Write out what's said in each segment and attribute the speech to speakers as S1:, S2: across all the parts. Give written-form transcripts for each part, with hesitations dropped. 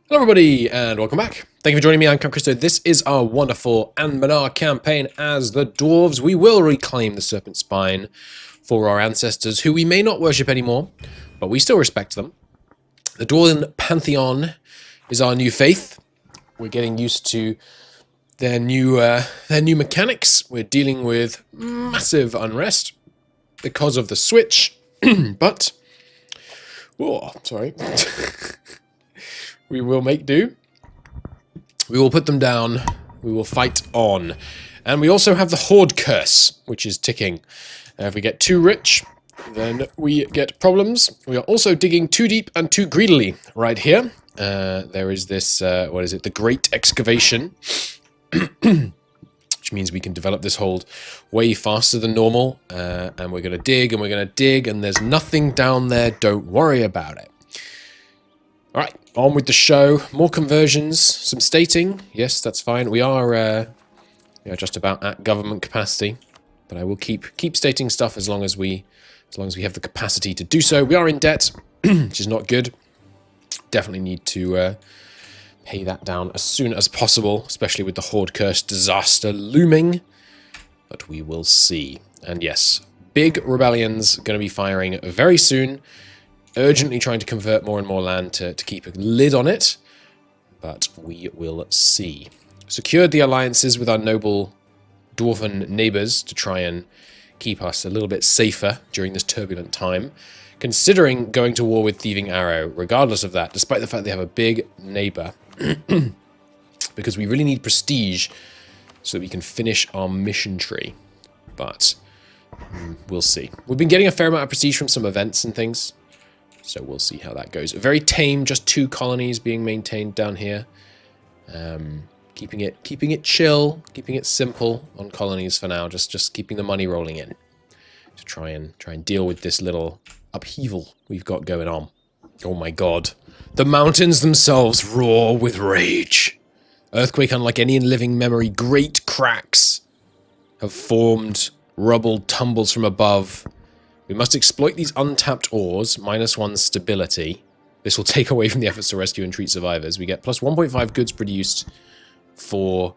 S1: Hello everybody and welcome back. Thank you for joining me. I'm Christo. This is our wonderful Anbennar campaign as the Dwarves. We will reclaim the Serpent Spine for our ancestors who we may not worship anymore, but we still respect them. The Dwarven Pantheon is our new faith. We're getting used to their new mechanics. We're dealing with massive unrest because of the switch, but sorry. We will make do. We will put them down. We will fight on. And we also have the Horde Curse, which is ticking. If we get too rich, then we get problems. We are also digging too deep and too greedily right here. There is this, what is it? The Great Excavation. Which means we can develop this hold way faster than normal. And we're going to dig, and we're going to dig, and there's nothing down there. Don't worry about it. Alright, on with the show. More conversions, some stating. Yes, that's fine. We are just about at government capacity, but I will keep stating stuff as long as we have the capacity to do so. We are in debt, which is not good. Definitely need to pay that down as soon as possible, especially with the Horde Curse disaster looming. But we will see. And yes, big rebellions going to be firing very soon. Urgently trying to convert more and more land to keep a lid on it, but we will see. Secured the alliances with our noble Dwarven neighbours to try and keep us a little bit safer during this turbulent time, considering going to war with Thieving Arrow, regardless of that, despite the fact they have a big neighbour, because we really need prestige so that we can finish our mission tree, but we'll see. We've been getting a fair amount of prestige from some events and things, so we'll see how that goes. Very tame, just 2 colonies being maintained down here. Keeping it chill, keeping it simple on colonies for now. Just keeping the money rolling in to try and deal with this little upheaval we've got going on. Oh my god. The mountains themselves roar with rage. Earthquake unlike any in living memory. Great cracks have formed. Rubble tumbles from above. We must exploit these untapped ores, -1 stability. This will take away from the efforts to rescue and treat survivors. We get plus 1.5 goods produced for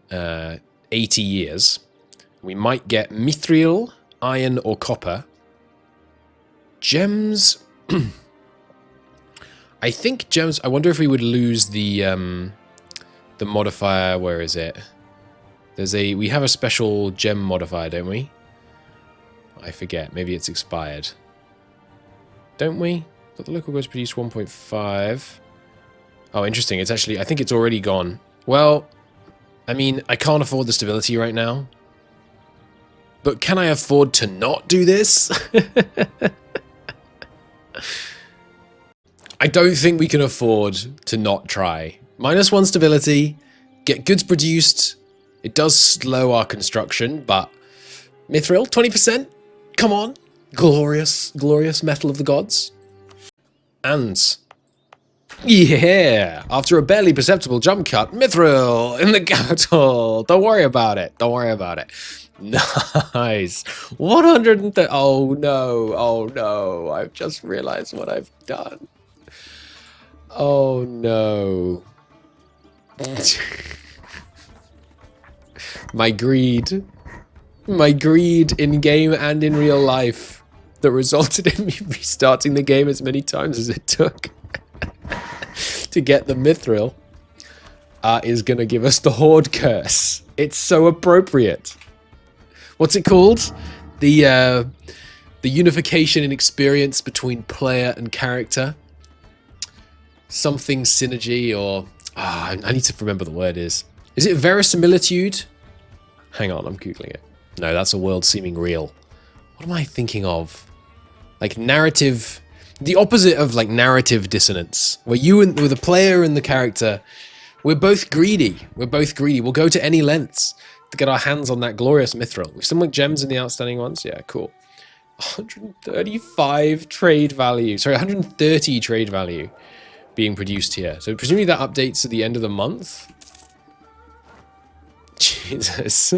S1: 80 years. We might get mithril, iron, or copper. Gems. I think gems. I wonder if we would lose the modifier. Where is it? We have a special gem modifier, don't we? I forget. Maybe it's expired. Don't we? But the local goods produce 1.5. Oh, interesting. It's actually... I think it's already gone. Well, I mean, I can't afford the stability right now. But can I afford to not do this? I don't think we can afford to not try. -1 stability. Get goods produced. It does slow our construction, but... Mithril, 20%? Come on. Glorious, glorious metal of the gods. And... yeah! After a barely perceptible jump cut, Mithril in the capital! Don't worry about it. Don't worry about it. Nice. 130... oh no. Oh no. I've just realized what I've done. Oh no. My greed. My greed in game and in real life that resulted in me restarting the game as many times as it took to get the mithril is going to give us the Horde Curse. It's so appropriate. What's it called? The unification in experience between player and character. Something synergy or... I need to remember the word is. Is it verisimilitude? Hang on, I'm Googling it. No, that's a world seeming real. What am I thinking of? Like narrative... the opposite of like narrative dissonance. Where with the player and the character, we're both greedy. We're both greedy. We'll go to any lengths to get our hands on that glorious mithril. We've some like gems in the outstanding ones. Yeah, cool. 135 trade value. Sorry, 130 trade value being produced here. So presumably that updates at the end of the month. Jesus.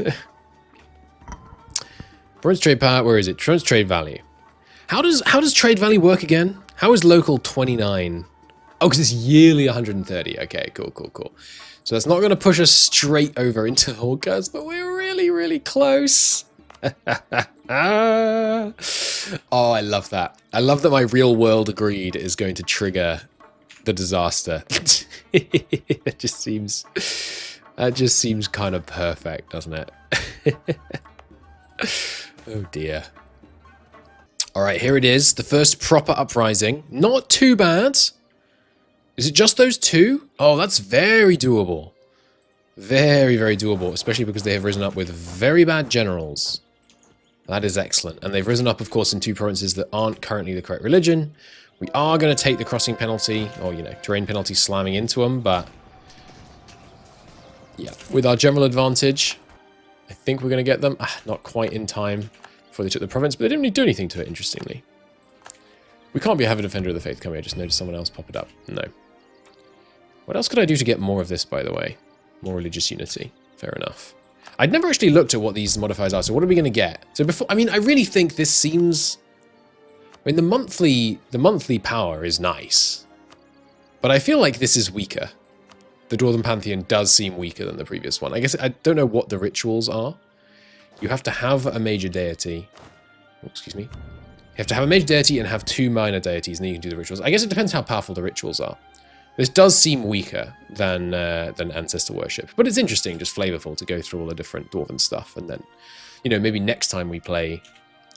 S1: Bronze trade power, where is it? Trade value. How does trade value work again? How is local 29? Oh, because it's yearly 130. Okay, cool, cool, cool. So that's not going to push us straight over into Hawkers, but we're really, really close. Oh, I love that. I love that my real world greed is going to trigger the disaster. That just seems kind of perfect, doesn't it? Oh dear. All right, here it is. The first proper uprising. Not too bad. Is it just those two? Oh, that's very doable. Very, very doable, especially because they have risen up with very bad generals. That is excellent. And they've risen up, of course, in two provinces that aren't currently the correct religion. We are going to take the crossing penalty, or, you know, terrain penalty slamming into them, but yeah, with our general advantage, I think we're going to get them. Not quite in time before they took the province, but they didn't really do anything to it, interestingly. We can't be a Heaven Defender of the Faith, can we? I just noticed someone else pop it up. No. What else could I do to get more of this, by the way? More religious unity. Fair enough. I'd never actually looked at what these modifiers are, so what are we going to get? So before, I mean, I really think this seems... I mean, the monthly power is nice, but I feel like this is weaker. The Dwarven Pantheon does seem weaker than the previous one. I guess I don't know what the rituals are. You have to have a major deity. Oh, excuse me. You have to have a major deity and have two minor deities, and then you can do the rituals. I guess it depends how powerful the rituals are. This does seem weaker than ancestor worship, but it's interesting, just flavorful to go through all the different Dwarven stuff, and then, you know, maybe next time we play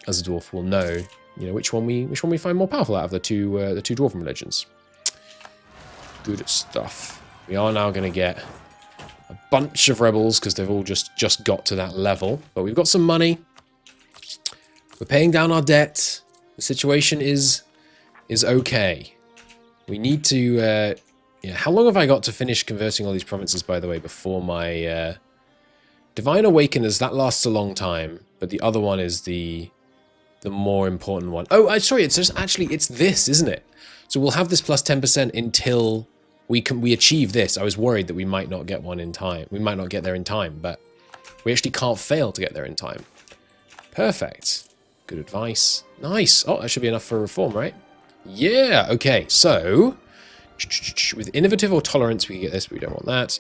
S1: as a dwarf, we'll know, you know, which one we find more powerful out of the two Dwarven religions. Good stuff. We are now going to get a bunch of rebels because they've all just got to that level, but we've got some money. We're paying down our debt. The situation is okay. We need to. Yeah, how long have I got to finish converting all these provinces, by the way, before my Divine Awakeners? That lasts a long time, but the other one is the more important one. Oh, sorry, it's just actually, it's this, isn't it? So we'll have this plus 10% until we achieve this. I was worried that we might not get one in time. We might not get there in time, but we actually can't fail to get there in time. Perfect. Good advice. Nice. Oh, that should be enough for reform, right? Yeah, okay, so with innovative or tolerance, we can get this, but we don't want that.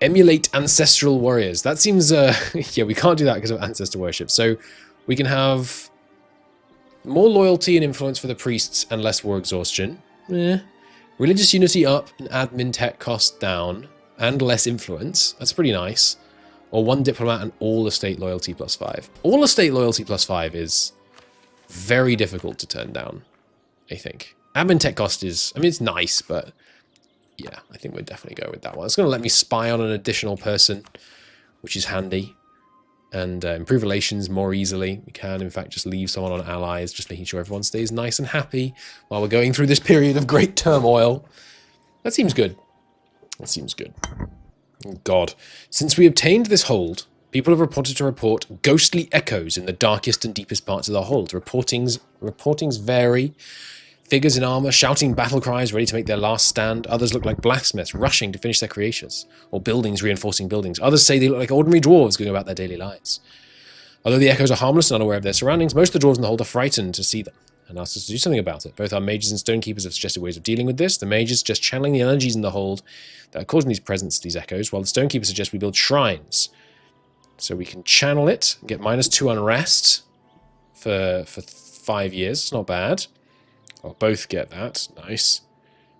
S1: Emulate ancestral warriors. That seems, yeah, we can't do that because of ancestor worship. So we can have more loyalty and influence for the priests and less war exhaustion. Religious unity up and admin tech cost down and less influence. That's pretty nice. Or one diplomat and all estate loyalty plus 5. All estate loyalty plus 5 is very difficult to turn down, I think. Admin tech cost is, I mean, it's nice, but yeah, I think we'd definitely go with that one. It's going to let me spy on an additional person, which is handy, and improve relations more easily. We can, in fact, just leave someone on allies, just making sure everyone stays nice and happy while we're going through this period of great turmoil. That seems good. That seems good. Oh, God. Since we obtained this hold, people have reported to report ghostly echoes in the darkest and deepest parts of the hold. Reportings vary. Figures in armor shouting battle cries ready to make their last stand. Others look like blacksmiths rushing to finish their creations. Or buildings reinforcing buildings. Others say they look like ordinary dwarves going about their daily lives. Although the echoes are harmless and unaware of their surroundings, most of the dwarves in the hold are frightened to see them and ask us to do something about it. Both our mages and stonekeepers have suggested ways of dealing with this. The mages just channeling the energies in the hold that are causing these presence, these echoes, while the stonekeepers suggest we build shrines. So we can channel it, get -2 unrest for 5 years. It's not bad. I'll both get that. Nice.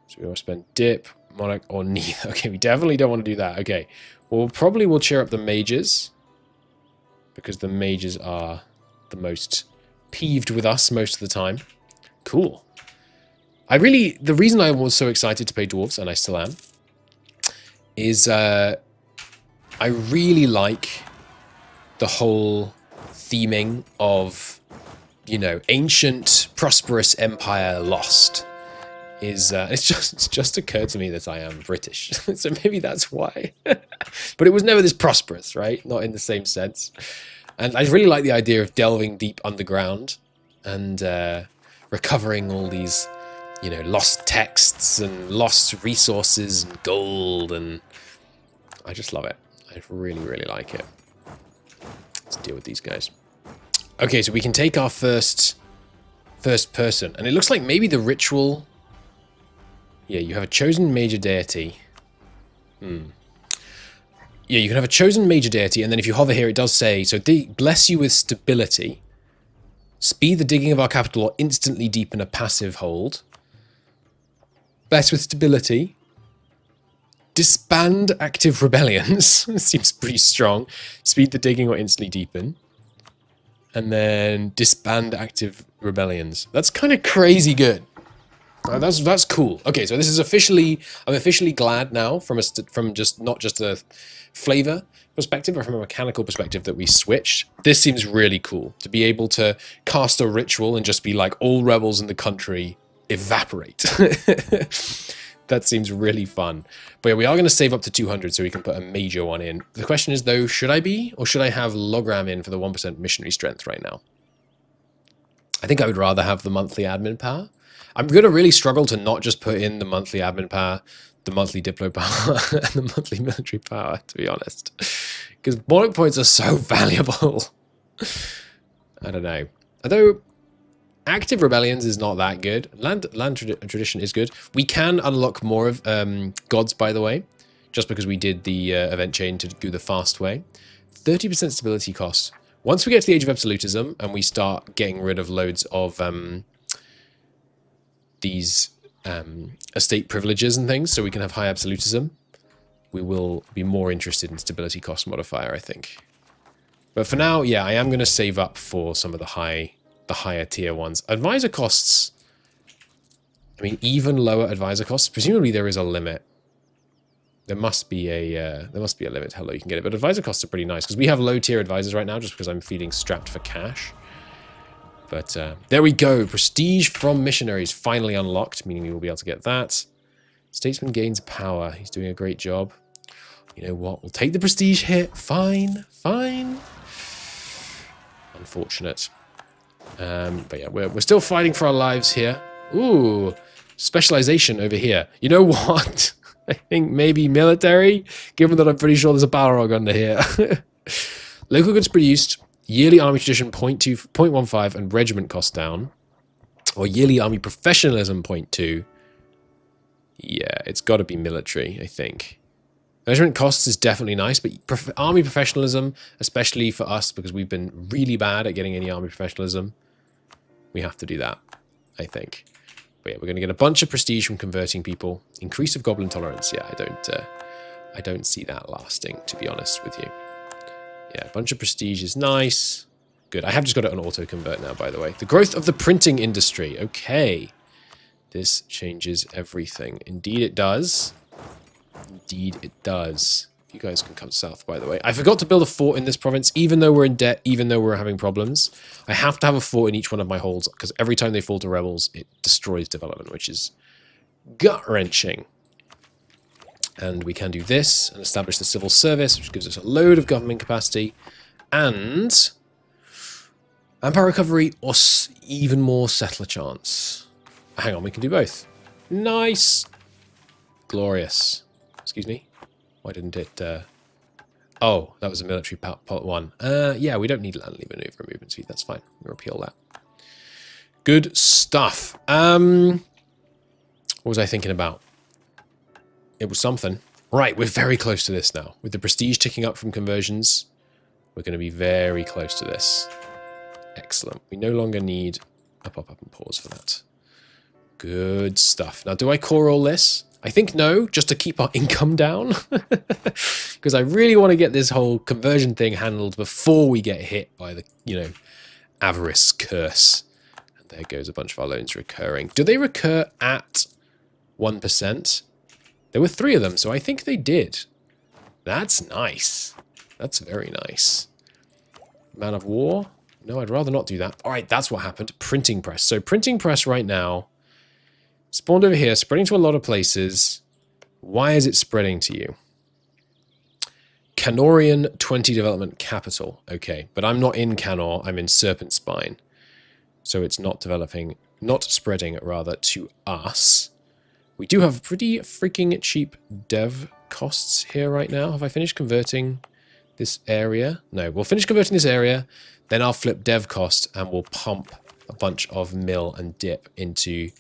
S1: So we want to spend dip, monarch, or neither. Okay, we definitely don't want to do that. Okay. Well, probably we'll cheer up the mages, because the mages are the most peeved with us most of the time. Cool. The reason I was so excited to play dwarves, and I still am, is I really like the whole theming of, you know, ancient, prosperous empire lost. It's just occurred to me that I am British, so maybe that's why. But it was never this prosperous, right? Not in the same sense. And I really like the idea of delving deep underground and recovering all these, you know, lost texts and lost resources and gold, and I just love it. I really, really like it. Let's deal with these guys. Okay, so we can take our first person, and it looks like maybe the ritual Yeah, you have a chosen major deity. Yeah, you can have a chosen major deity, and then if you hover here, it does say, so bless you with stability. Speed the digging of our capital or instantly deepen a passive hold. Bless with stability. Disband active rebellions. Seems pretty strong. Speed the digging or instantly deepen. And then disband active rebellions. That's kind of crazy good. That's cool. Okay, so this is officially, I'm officially glad now from just not just a flavor perspective, but from a mechanical perspective that we switched. This seems really cool to be able to cast a ritual and just be like, all rebels in the country evaporate. That seems really fun. But yeah, we are going to save up to 200 so we can put a major one in. The question is though, should I be, or should I have Logram in for the 1% missionary strength right now? I think I would rather have the monthly admin power. I'm going to really struggle to not just put in the monthly admin power, the monthly diplo power, and the monthly military power, to be honest. Because monarch points are so valuable. I don't know. Although, active rebellions is not that good. Land tradition is good. We can unlock more of gods, by the way, just because we did the event chain to do the fast way. 30% stability cost. Once we get to the Age of Absolutism and we start getting rid of loads of these estate privileges and things, so we can have high absolutism, we will be more interested in stability cost modifier, I think. But for now, yeah, I am going to save up for some of the higher tier ones. Advisor costs, I mean, even lower advisor costs. Presumably there is a limit. There must be a limit to how low you can get it. But advisor costs are pretty nice because we have low tier advisors right now just because I'm feeling strapped for cash. But there we go. Prestige from missionaries finally unlocked, meaning we will be able to get that. Statesman gains power. He's doing a great job. You know what? We'll take the prestige hit. Fine. Fine. Unfortunate. But yeah, we're still fighting for our lives here. Ooh, specialization over here. You know what? I think maybe military, given that I'm pretty sure there's a Balrog under here. Local goods produced. Yearly army tradition 0.15 and regiment cost down. Or yearly army professionalism 0.2. Yeah, it's got to be military, I think. Regiment costs is definitely nice, but army professionalism, especially for us, because we've been really bad at getting any army professionalism, we have to do that, I think. But yeah, we're going to get a bunch of prestige from converting people. Increase of goblin tolerance. Yeah, I don't see that lasting, to be honest with you. Yeah, a bunch of prestige is nice. Good. I have just got it on auto-convert now, by the way. The growth of the printing industry. Okay. This changes everything. Indeed it does. Indeed it does. You guys can come south, by the way. I forgot to build a fort in this province, even though we're in debt, even though we're having problems. I have to have a fort in each one of my holds, because every time they fall to rebels, it destroys development, which is gut-wrenching. And we can do this and establish the civil service, which gives us a load of government capacity. And manpower recovery or even more settler chance. Hang on, we can do both. Nice. Glorious. Excuse me. Why didn't it... Oh, that was a military part one. Yeah, we don't need land leave maneuver movement speed. That's fine. We'll repeal that. Good stuff. What was I thinking about? It was something. Right, we're very close to this now. With the prestige ticking up from conversions, we're going to be very close to this. Excellent. We no longer need a pop-up and pause for that. Good stuff. Now, do I core all this? I think no, just to keep our income down. Because I really want to get this whole conversion thing handled before we get hit by the, avarice curse. And there goes a bunch of our loans recurring. Do they recur at 1%? There were 3 of them, so I think they did. That's nice. That's very nice. Man of War? No, I'd rather not do that. All right, that's what happened. Printing press. So printing press right now, spawned over here, spreading to a lot of places. Why is it spreading to you? Canorian 20 development capital. Okay, but I'm not in Canor, I'm in Serpent Spine. So it's not developing, not spreading, rather, to us. We do have pretty freaking cheap dev costs here right now. Have I finished converting this area? No, we'll finish converting this area, then I'll flip dev cost and we'll pump a bunch of mill and dip into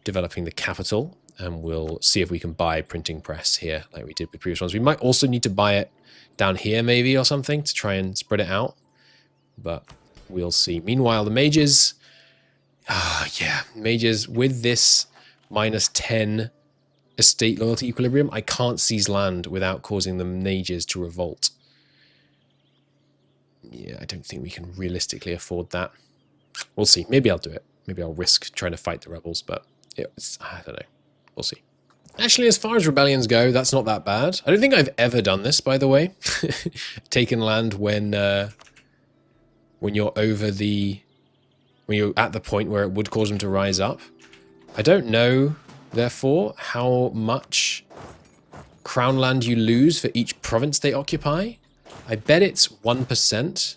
S1: developing the capital. and we'll see if we can buy printing press here like we did with previous ones. We might also need to buy it down here maybe or something to try and spread it out, but we'll see. Meanwhile, the mages, yeah, mages with this -10 estate loyalty equilibrium, I can't seize land without causing the mages to revolt. Yeah, I don't think we can realistically afford that. We'll see. Maybe I'll do it. Maybe I'll risk trying to fight the rebels, but I don't know. We'll see. Actually, as far as rebellions go, that's not that bad. I don't think I've ever done this, by the way. Taken land when you're over the... when you're at the point where it would cause them to rise up. I don't know, therefore, how much crown land you lose for each province they occupy. I bet it's 1%,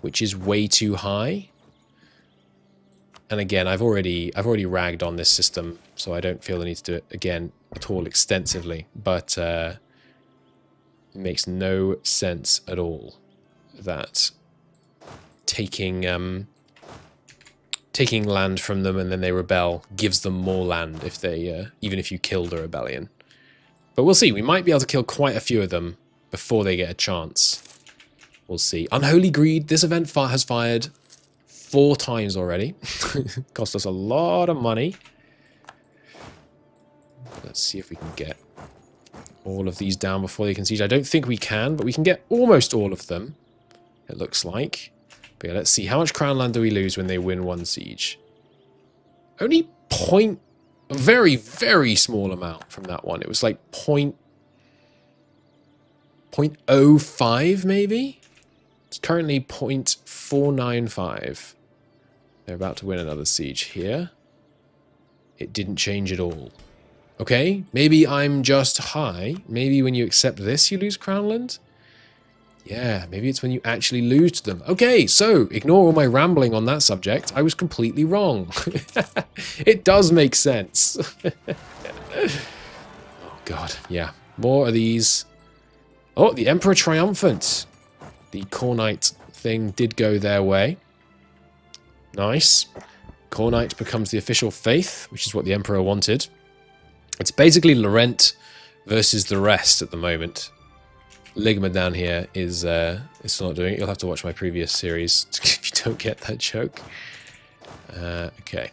S1: which is way too high. And again, I've already ragged on this system, so I don't feel the need to do it again at all extensively. But it makes no sense at all that taking land from them and then they rebel gives them more land if they even if you kill the rebellion. But we'll see. We might be able to kill quite a few of them before they get a chance. We'll see. Unholy Greed. This event has fired 4 times already. Cost us a lot of money. Let's see if we can get all of these down before they can siege. I don't think we can, but we can get almost all of them, it looks like. But yeah, let's see. How much crown land do we lose when they win 1 siege? Only a very, very small amount from that one. It was like 0.05 maybe? It's currently 0.495. They're about to win another siege here. It didn't change at all. Okay, maybe I'm just high. Maybe when you accept this, you lose crown land? Yeah, maybe it's when you actually lose to them. Okay, so ignore all my rambling on that subject. I was completely wrong. It does make sense. Oh, God. Yeah, more of these. Oh, the Emperor Triumphant. The Cornite thing did go their way. Nice. Cornite becomes the official faith, which is what the Emperor wanted. It's basically Laurent versus the rest at the moment. Ligma down here is still not doing it. You'll have to watch my previous series if you don't get that joke. Okay.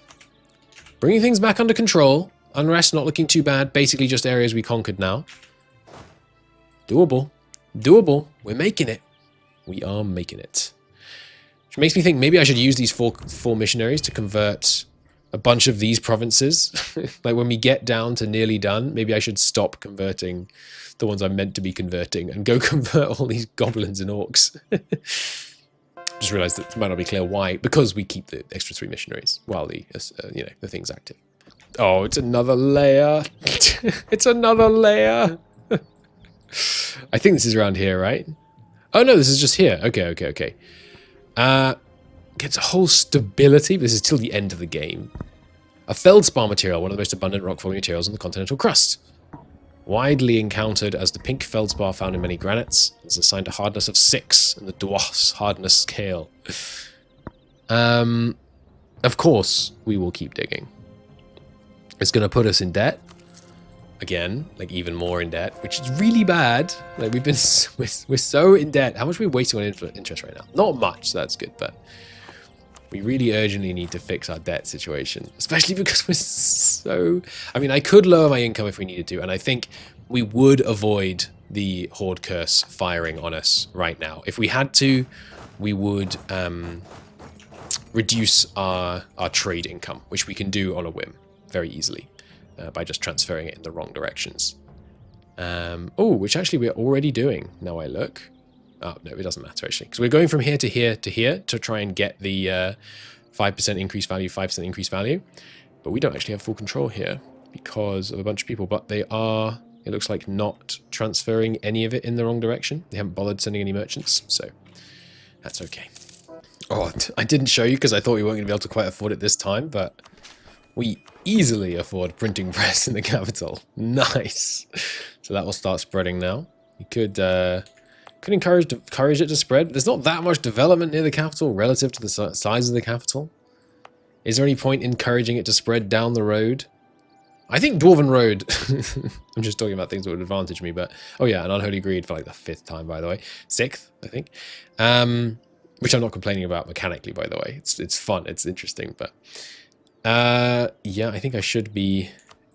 S1: Bringing things back under control. Unrest not looking too bad. Basically just areas we conquered now. Doable. Doable. We're making it. We are making it. Which makes me think maybe I should use these four missionaries to convert a bunch of these provinces. Like when we get down to nearly done, maybe I should stop converting the ones I'm meant to be converting and go convert all these goblins and orcs. Just realized that it might not be clear why. Because we keep the extra 3 missionaries while the the thing's active. Oh, it's another layer. It's another layer. I think this is around here, right? Oh no, this is just here. Okay. Gets a whole stability, but this is till the end of the game. A feldspar material, one of the most abundant rock-forming materials on the continental crust. Widely encountered as the pink feldspar found in many granites. It's assigned a hardness of 6 in the Dwarf's hardness scale. Of course, we will keep digging. It's going to put us in debt. Again, like even more in debt, which is really bad. Like we're so in debt. How much are we wasting on interest right now? Not much, so that's good, but we really urgently need to fix our debt situation, especially because we're so... I mean, I could lower my income if we needed to, and I think we would avoid the Horde Curse firing on us right now. If we had to, we would reduce our trade income, which we can do on a whim very easily. By just transferring it in the wrong directions. Which actually we're already doing, now I look. Oh, no, it doesn't matter, actually. Because we're going from here to here to here to try and get the 5% increase value, 5% increase value. But we don't actually have full control here because of a bunch of people. But they are, it looks like, not transferring any of it in the wrong direction. They haven't bothered sending any merchants, so that's okay. Oh, I didn't show you because I thought we weren't going to be able to quite afford it this time, but... we easily afford printing press in the capital. Nice. So that will start spreading now. You could encourage it to spread. There's not that much development near the capital relative to the size of the capital. Is there any point encouraging it to spread down the road? I think Dwarven Road... I'm just talking about things that would advantage me, but... Oh yeah, an Unholy Greed for like the 5th time, by the way. 6th, I think. Which I'm not complaining about mechanically, by the way. It's fun, it's interesting, but... yeah, I think I should be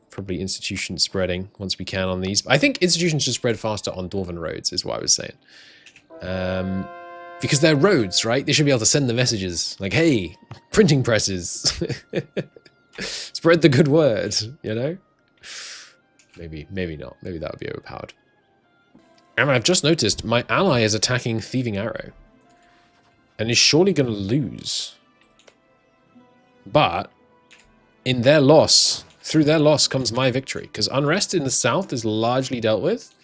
S1: probably institution spreading once we can on these. I think institutions should spread faster on Dwarven roads, is what I was saying. Because they're roads, right? They should be able to send the messages. Like, hey, printing presses. Spread the good word, you know? Maybe not. Maybe that would be overpowered. And I've just noticed my ally is attacking Thieving Arrow. And is surely going to lose. But in their loss, through their loss comes my victory. Because unrest in the south is largely dealt with.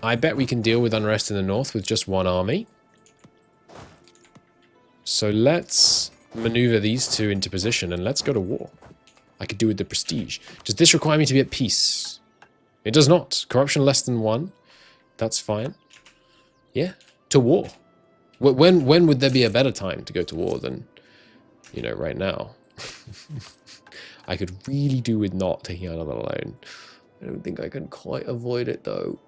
S1: I bet we can deal with unrest in the north with just one army. So let's maneuver these two into position and let's go to war. I could do with the prestige. Does this require me to be at peace? It does not. Corruption less than 1. That's fine. Yeah, to war. When would there be a better time to go to war than, you know, right now? I could really do with not taking out another loan. I don't think I can quite avoid it though.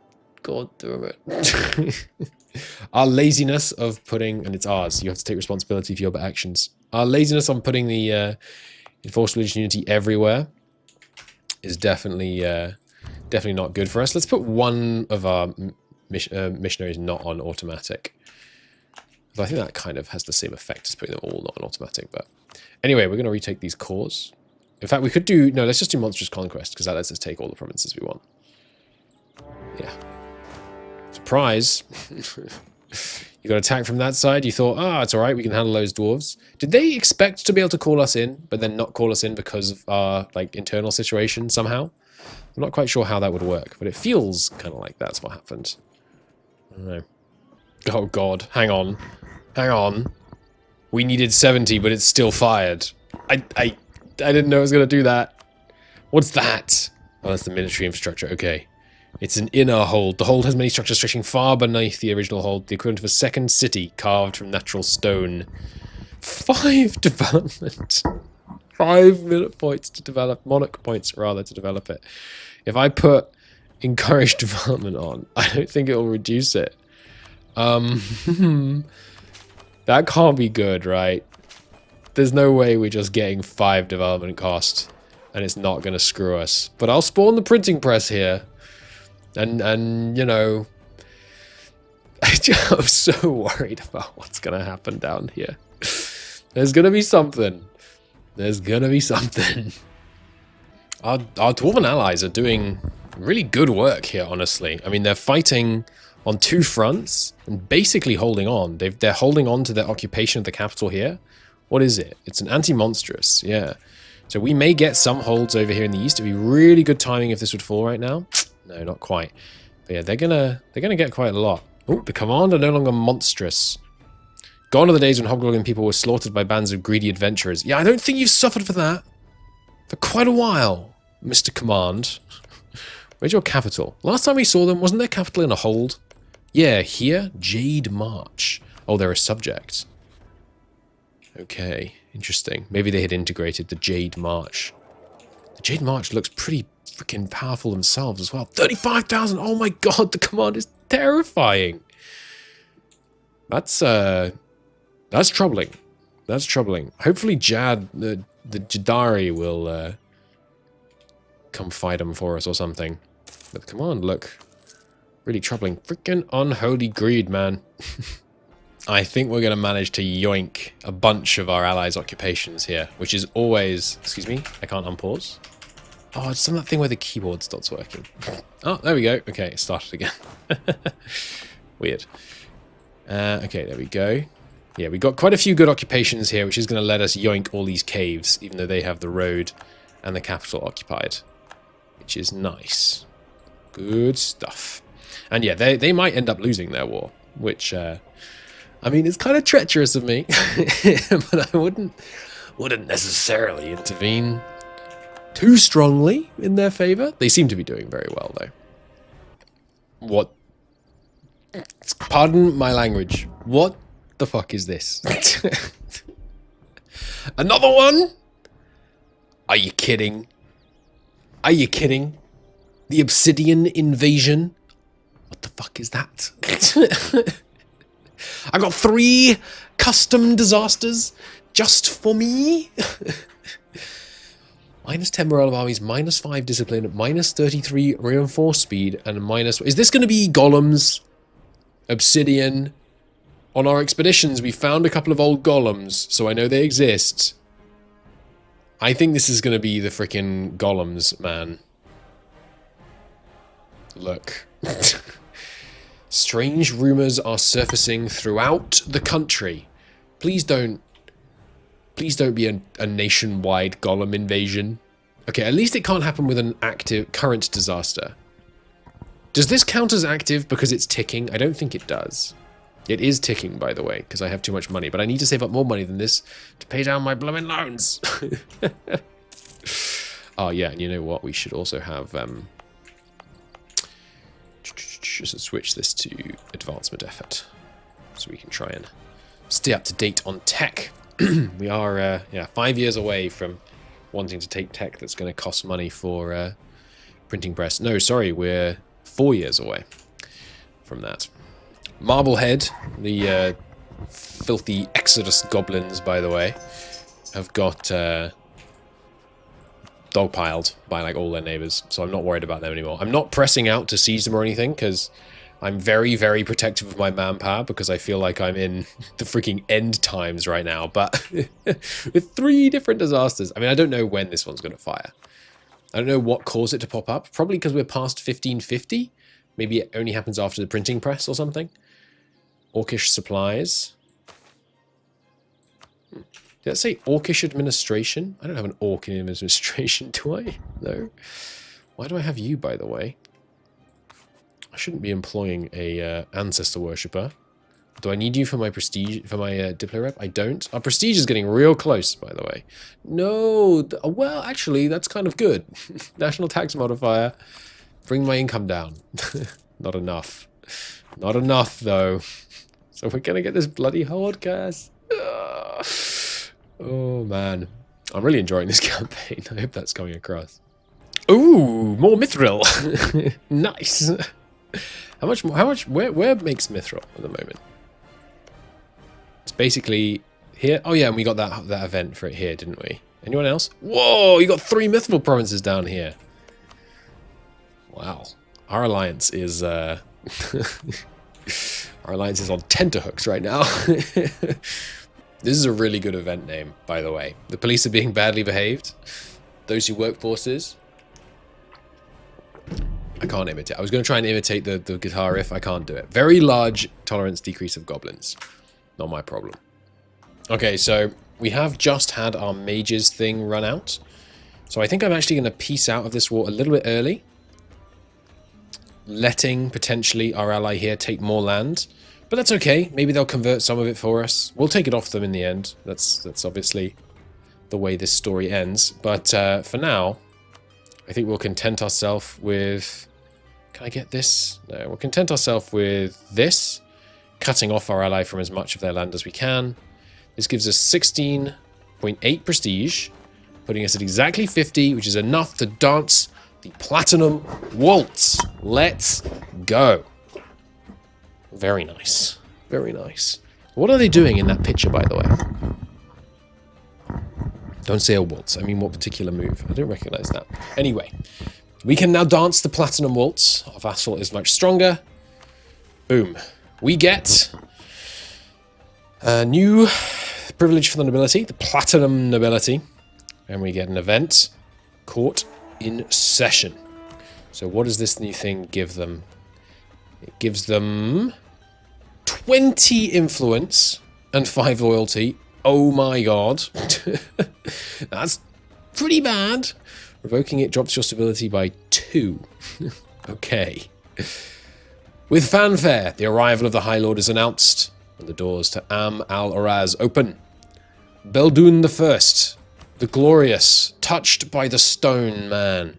S1: God damn it. Our laziness of putting, and it's ours, you have to take responsibility for your actions. Our laziness on putting the enforced religious unity everywhere is definitely not good for us. Let's put one of our missionaries not on automatic. I think that kind of has the same effect as putting them all not on automatic, but anyway, we're going to retake these cores. In fact, we could do, no, let's just do Monstrous Conquest, because that lets us take all the provinces we want. Yeah. Surprise. You got attacked from that side, you thought, it's alright, we can handle those dwarves. Did they expect to be able to call us in, but then not call us in because of our, like, internal situation somehow? I'm not quite sure how that would work, but it feels kind of like that's what happened. I don't know. Oh god, hang on. Hang on. We needed 70, but it's still fired. I didn't know it was going to do that. What's that? Oh, that's the military infrastructure. Okay. It's an inner hold. The hold has many structures stretching far beneath the original hold, the equivalent of a second city carved from natural stone. 5 development. 5 minute points to develop. Monarch points, rather, to develop it. If I put encourage development on, I don't think it will reduce it. That can't be good, right? There's no way we're just getting 5 development cost and it's not going to screw us. But I'll spawn the printing press here. And you know, I'm so worried about what's going to happen down here. There's going to be something. There's going to be something. Our Dwarven allies are doing really good work here, honestly. I mean, they're fighting on 2 fronts and basically holding on. They're holding on to their occupation of the capital here. What is it? It's an anti-monstrous, yeah. So we may get some holds over here in the east. It'd be really good timing if this would fall right now. No, not quite. But yeah, they're gonna get quite a lot. Oh, the command are no longer monstrous. Gone are the days when hobgoblin people were slaughtered by bands of greedy adventurers. Yeah, I don't think you've suffered for that. For quite a while, Mr. Command. Where's your capital? Last time we saw them, wasn't their capital in a hold? Yeah, here? Jade March. Oh, they're a subject. Okay, interesting. Maybe they had integrated the Jade March. The Jade March looks pretty freaking powerful themselves as well. 35,000! Oh my god, the command is terrifying! That's troubling. That's troubling. Hopefully Jad, the Jadari will come fight them for us or something. But the command look really troubling. Freaking unholy greed, man. I think we're going to manage to yoink a bunch of our allies' occupations here, which is always... Excuse me, I can't unpause. Oh, it's some of that thing where the keyboard stops working. Oh, there we go. Okay, it started again. Weird. Okay, there we go. Yeah, we got quite a few good occupations here, which is going to let us yoink all these caves, even though they have the road and the capital occupied, which is nice. Good stuff. And yeah, they might end up losing their war, which, I mean, it's kind of treacherous of me, but I wouldn't necessarily intervene too strongly in their favor. They seem to be doing very well, though. What? Pardon my language. What the fuck is this? Another one? Are you kidding? Are you kidding? The Obsidian Invasion? What the fuck is that? I got 3 custom disasters just for me. Minus 10 morale of armies, minus 5 discipline, minus 33 reinforced speed, and minus... Is this going to be golems? Obsidian? On our expeditions, we found a couple of old golems, so I know they exist. I think this is going to be the freaking golems, man. Look. Strange rumors are surfacing throughout the country. Please don't be a nationwide golem invasion. Okay, at least it can't happen with an active current disaster. Does this count as active because it's ticking? I don't think it does. It is ticking, by the way, because I have too much money. But I need to save up more money than this to pay down my blooming loans. Oh, yeah, and you know what? We should also have... just switch this to advancement effort. So we can try and stay up to date on tech. We are, 5 years away from wanting to take tech that's going to cost money for printing press. No, sorry, we're 4 years away from that. Marblehead, the filthy Exodus goblins, by the way, have got dogpiled by like all their neighbors, so I'm not worried about them anymore. I'm not pressing out to siege them or anything, because I'm very, very protective of my manpower, because I feel like I'm in the freaking end times right now, but with 3 different disasters. I mean, I don't know when this one's going to fire. I don't know what caused it to pop up, probably because we're past 1550. Maybe it only happens after the printing press or something. Orcish supplies. Did that say Orcish administration? I don't have an orc in administration, do I? No. Why do I have you, by the way? I shouldn't be employing a ancestor worshipper. Do I need you for my prestige, for my Diplo rep? I don't. Our prestige is getting real close, by the way. No. Well, actually, that's kind of good. National tax modifier. Bring my income down. Not enough. Not enough, though. So we're going to get this bloody horde, guys. Oh, man. I'm really enjoying this campaign. I hope that's coming across. Ooh, more mithril. Nice. How much more? How much? Where makes mithril at the moment? It's basically here. Oh, yeah, and we got that event for it here, didn't we? Anyone else? Whoa, you got 3 mithril provinces down here. Wow. Our alliance is... Our alliance is on tenterhooks right now. This is a really good event name, by the way. The police are being badly behaved. Those who work forces. I can't imitate. I was going to try and imitate the guitar riff. I can't do it. Very large tolerance decrease of goblins. Not my problem. Okay, so we have just had our mages thing run out. So I think I'm actually going to peace out of this war a little bit early. Letting, potentially, our ally here take more land. But that's okay. Maybe they'll convert some of it for us. We'll take it off them in the end. That's obviously the way this story ends. But for now, I think we'll content ourselves with... Can I get this? No, we'll content ourselves with this. Cutting off our ally from as much of their land as we can. This gives us 16.8 prestige. Putting us at exactly 50, which is enough to dance the Platinum Waltz. Let's go. Very nice. Very nice. What are they doing in that picture, by the way? Don't say a waltz. I mean, what particular move? I don't recognize that. Anyway, we can now dance the Platinum Waltz. Our vassal is much stronger. Boom. We get a new privilege for the nobility, the Platinum Nobility. And we get an event, Court in Session. So what does this new thing give them? It gives them 20 influence and 5 loyalty. Oh my god. That's pretty bad. Revoking it drops your stability by 2. Okay. With fanfare, the arrival of the High Lord is announced, and the doors to Am al-Oraz open. Beldoun I, the glorious, touched by the stone man,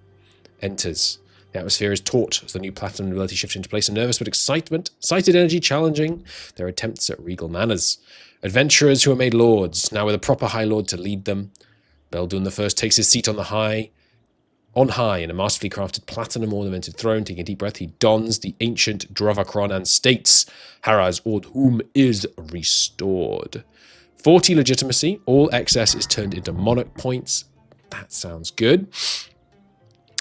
S1: enters. The atmosphere is taut as the new Platinum nobility shifts into place. A nervous but excited energy challenging their attempts at regal manners. Adventurers who are made lords, now with a proper High Lord to lead them. Beldoun I takes his seat on the high On high, in a masterfully crafted platinum ornamented throne, taking a deep breath, he dons the ancient Dravakron and states, Haraz Ordhum is restored. 40 legitimacy, all excess is turned into monarch points. That sounds good.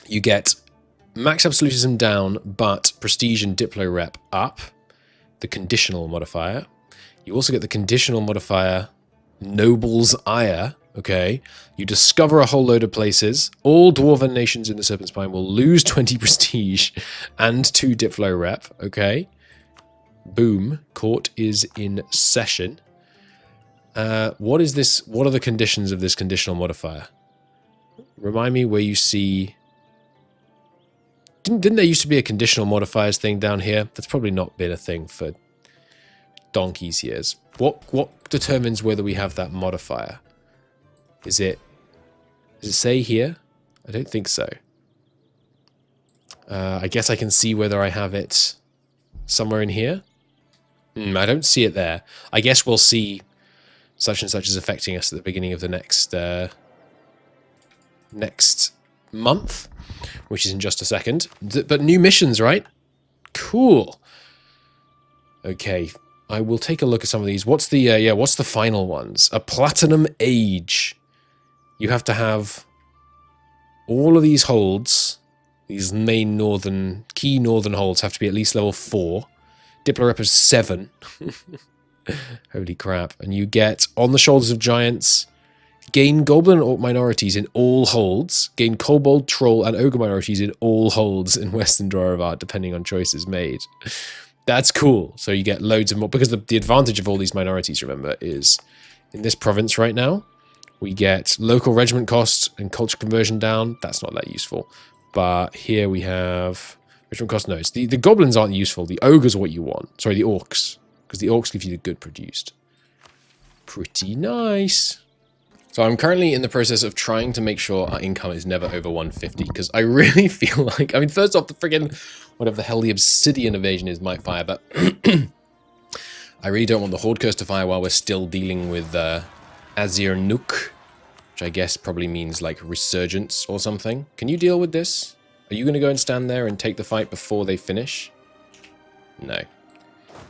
S1: You get max absolutism down, but prestige and diplo rep up. The conditional modifier. You also get the conditional modifier, Noble's Ire. Okay, you discover a whole load of places. All Dwarven nations in the Serpent Spine will lose 20 prestige and 2 diplo rep. Okay, boom. Court is in session. What is this? What are the conditions of this conditional modifier? Remind me where you see... Didn't there used to be a conditional modifiers thing down here? That's probably not been a thing for donkey's years. What determines whether we have that modifier? Does it say here? I don't think so. I guess I can see whether I have it somewhere in here. I don't see it there. I guess we'll see such and such is affecting us at the beginning of the next month, which is in just a second. But new missions, right? Cool. Okay, I will take a look at some of these. What's the what's the final ones? A platinum age. You have to have all of these holds, these main key northern holds have to be at least level 4. Diplo rep is 7. Holy crap. And you get On the Shoulders of Giants, gain Goblin and Orc minorities in all holds, gain Kobold, Troll, and Ogre minorities in all holds in Western Dwarven, depending on choices made. That's cool. So you get loads of more, because the advantage of all these minorities, remember, is in this province right now, we get local regiment costs and culture conversion down. That's not that useful. But here we have regiment cost. No, it's the goblins aren't useful. The ogres are what you want. Sorry, the orcs. Because the orcs give you the good produced. Pretty nice. So I'm currently in the process of trying to make sure our income is never over 150. Because I really feel like... I mean, first off, the friggin... whatever the hell the obsidian evasion is might fire. But I really don't want the Horde Curse to fire while we're still dealing with... Azir Nuk, which I guess probably means like resurgence or something. Can you deal with this? Are you going to go and stand there and take the fight before they finish? No,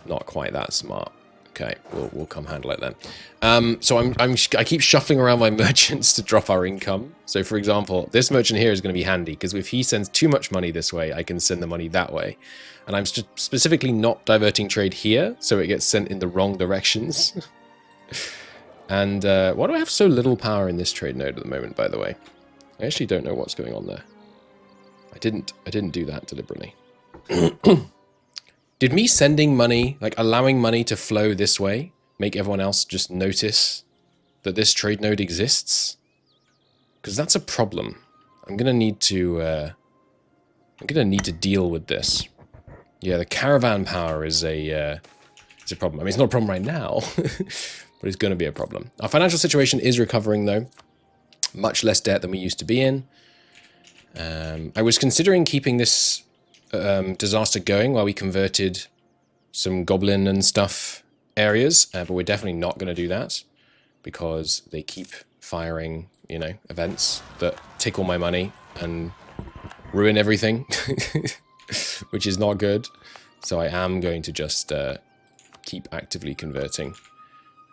S1: not quite that smart. Okay, we'll come handle it then. So I keep shuffling around my merchants to drop our income. So for example, this merchant here is going to be handy because if he sends too much money this way, I can send the money that way. And I'm specifically not diverting trade here, so it gets sent in the wrong directions. And why do I have so little power in this trade node at the moment, by the way? I actually don't know what's going on there. I didn't do that deliberately. Did me sending money, like allowing money to flow this way, make everyone else just notice that this trade node exists? Because that's a problem. I'm gonna need to deal with this. Yeah, the caravan power is a problem. I mean, it's not a problem right now. But it's going to be a problem. Our financial situation is recovering, though. Much less debt than we used to be in. I was considering keeping this disaster going while we converted some goblin and stuff areas. But we're definitely not going to do that. Because they keep firing, you know, events that take all my money and ruin everything. Which is not good. So I am going to just keep actively converting.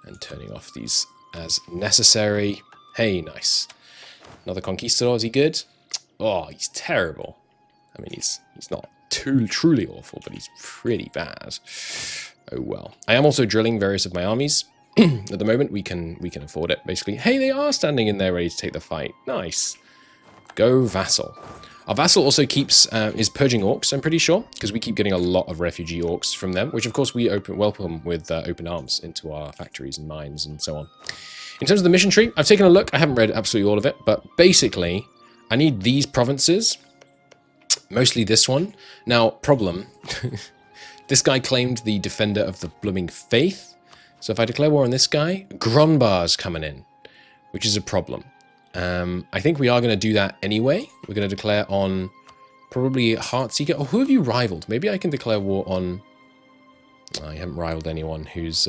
S1: And turning off these as necessary. Hey, nice. Another conquistador, is he good? Oh, he's terrible. I mean, he's not truly awful, but he's pretty bad. Oh well. I am also drilling various of my armies. At the moment, we can afford it, basically. Hey, they are standing in there ready to take the fight. Nice. Go vassal. Our vassal also is purging orcs, I'm pretty sure, because we keep getting a lot of refugee orcs from them, which of course we welcome with open arms into our factories and mines and so on. In terms of the mission tree, I've taken a look. I haven't read absolutely all of it, but basically, I need these provinces, mostly this one. Now, problem, this guy claimed the Defender of the Blooming Faith, so if I declare war on this guy, Grunbar's coming in, which is a problem. I think we are going to do that anyway. We're going to declare on probably Heartseeker. Oh, who have you rivaled? Maybe I can declare war on... I haven't rivaled anyone who's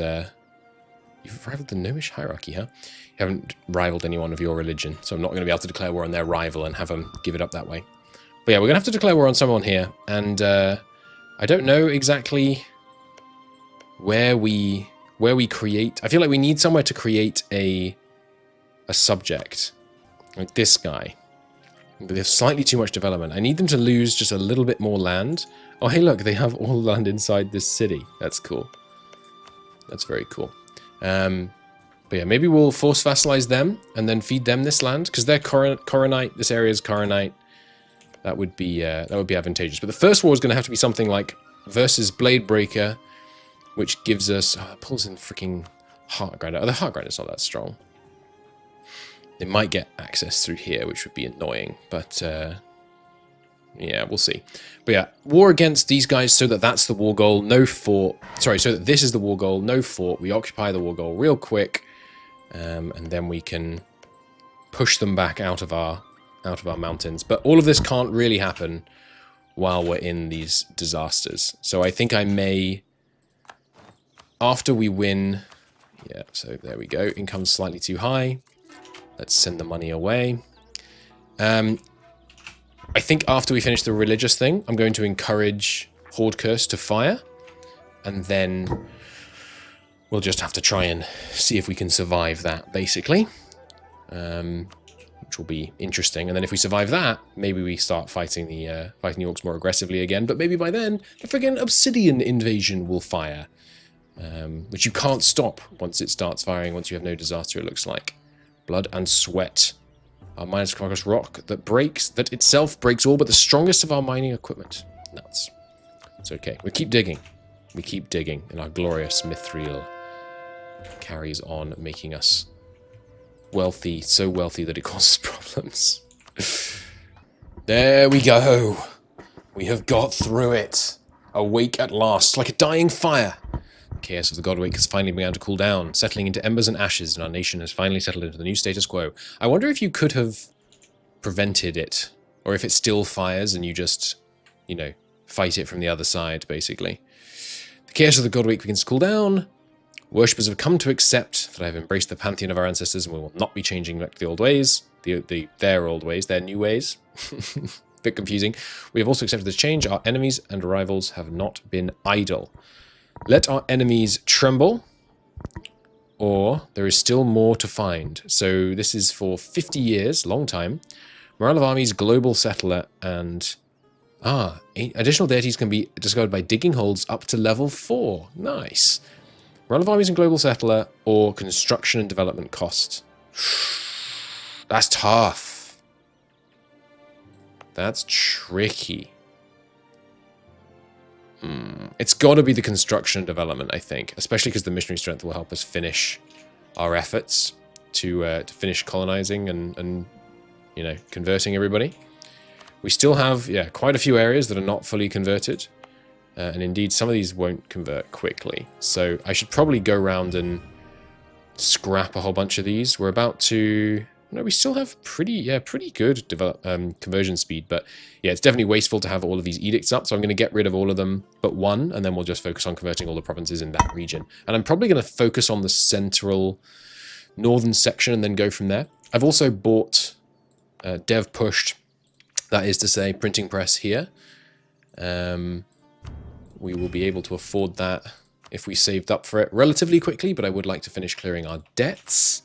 S1: You've rivaled the gnomish hierarchy, huh? You haven't rivaled anyone of your religion, so I'm not going to be able to declare war on their rival and have them give it up that way. But yeah, we're going to have to declare war on someone here, and I don't know exactly where we create. I feel like we need somewhere to create a subject, like this guy. But they have slightly too much development. I need them to lose just a little bit more land. Oh, hey, look, they have all land inside this city. That's cool. That's very cool. But yeah, maybe we'll force vassalize them and then feed them this land because they're Coronite. This area is Coronite. That would be advantageous. But the first war is going to have to be something like versus Bladebreaker, which gives us pulls in freaking Heartgrinder. Oh, the Heartgrinder's not that strong. They might get access through here, which would be annoying, but yeah, we'll see. But yeah, war against these guys so that that's the war goal. No fort. Sorry, so that this is the war goal. No fort. We occupy the war goal real quick, and then we can push them back out of our mountains. But all of this can't really happen while we're in these disasters. So I think I may, after we win. Yeah. So there we go. Income's slightly too high. Let's send the money away. I think after we finish the religious thing, I'm going to encourage Horde Curse to fire. And then we'll just have to try and see if we can survive that, basically. Which will be interesting. And then if we survive that, maybe we start fighting the orcs more aggressively again. But maybe by then, the friggin' Obsidian invasion will fire. Which you can't stop once it starts firing, once you have no disaster, it looks like. Blood and sweat. Our miners come across rock that itself breaks all but the strongest of our mining equipment. Nuts. It's okay. We keep digging. We keep digging, and our glorious mithril carries on, making us wealthy, so wealthy that it causes problems. There we go. We have got through it. Awake at last, like a dying fire. The chaos of the Godwake has finally begun to cool down, settling into embers and ashes, and our nation has finally settled into the new status quo. I wonder if you could have prevented it, or if it still fires and you just, you know, fight it from the other side, basically. The chaos of the Godwake begins to cool down. Worshippers have come to accept that I have embraced the pantheon of our ancestors, and we will not be changing back to the old ways, their old ways, their new ways. Bit confusing. We have also accepted this change. Our enemies and rivals have not been idle. Let our enemies tremble, or there is still more to find. So this is for 50 years, long time. Morale of armies, global settler, and additional deities can be discovered by digging holes up to level 4. Nice. Morale of armies and global settler, or construction and development cost. That's tough. That's tricky. It's got to be the construction and development, I think, especially because the missionary strength will help us finish our efforts to finish colonizing and you know, converting everybody. We still have, yeah, quite a few areas that are not fully converted, and indeed some of these won't convert quickly. So I should probably go around and scrap a whole bunch of these. We're about to. No, we still have pretty good conversion speed, but yeah, it's definitely wasteful to have all of these edicts up, so I'm going to get rid of all of them but one, and then we'll just focus on converting all the provinces in that region. And I'm probably going to focus on the central northern section and then go from there. I've also bought dev pushed, that is to say, printing press here. We will be able to afford that if we saved up for it relatively quickly, but I would like to finish clearing our debts.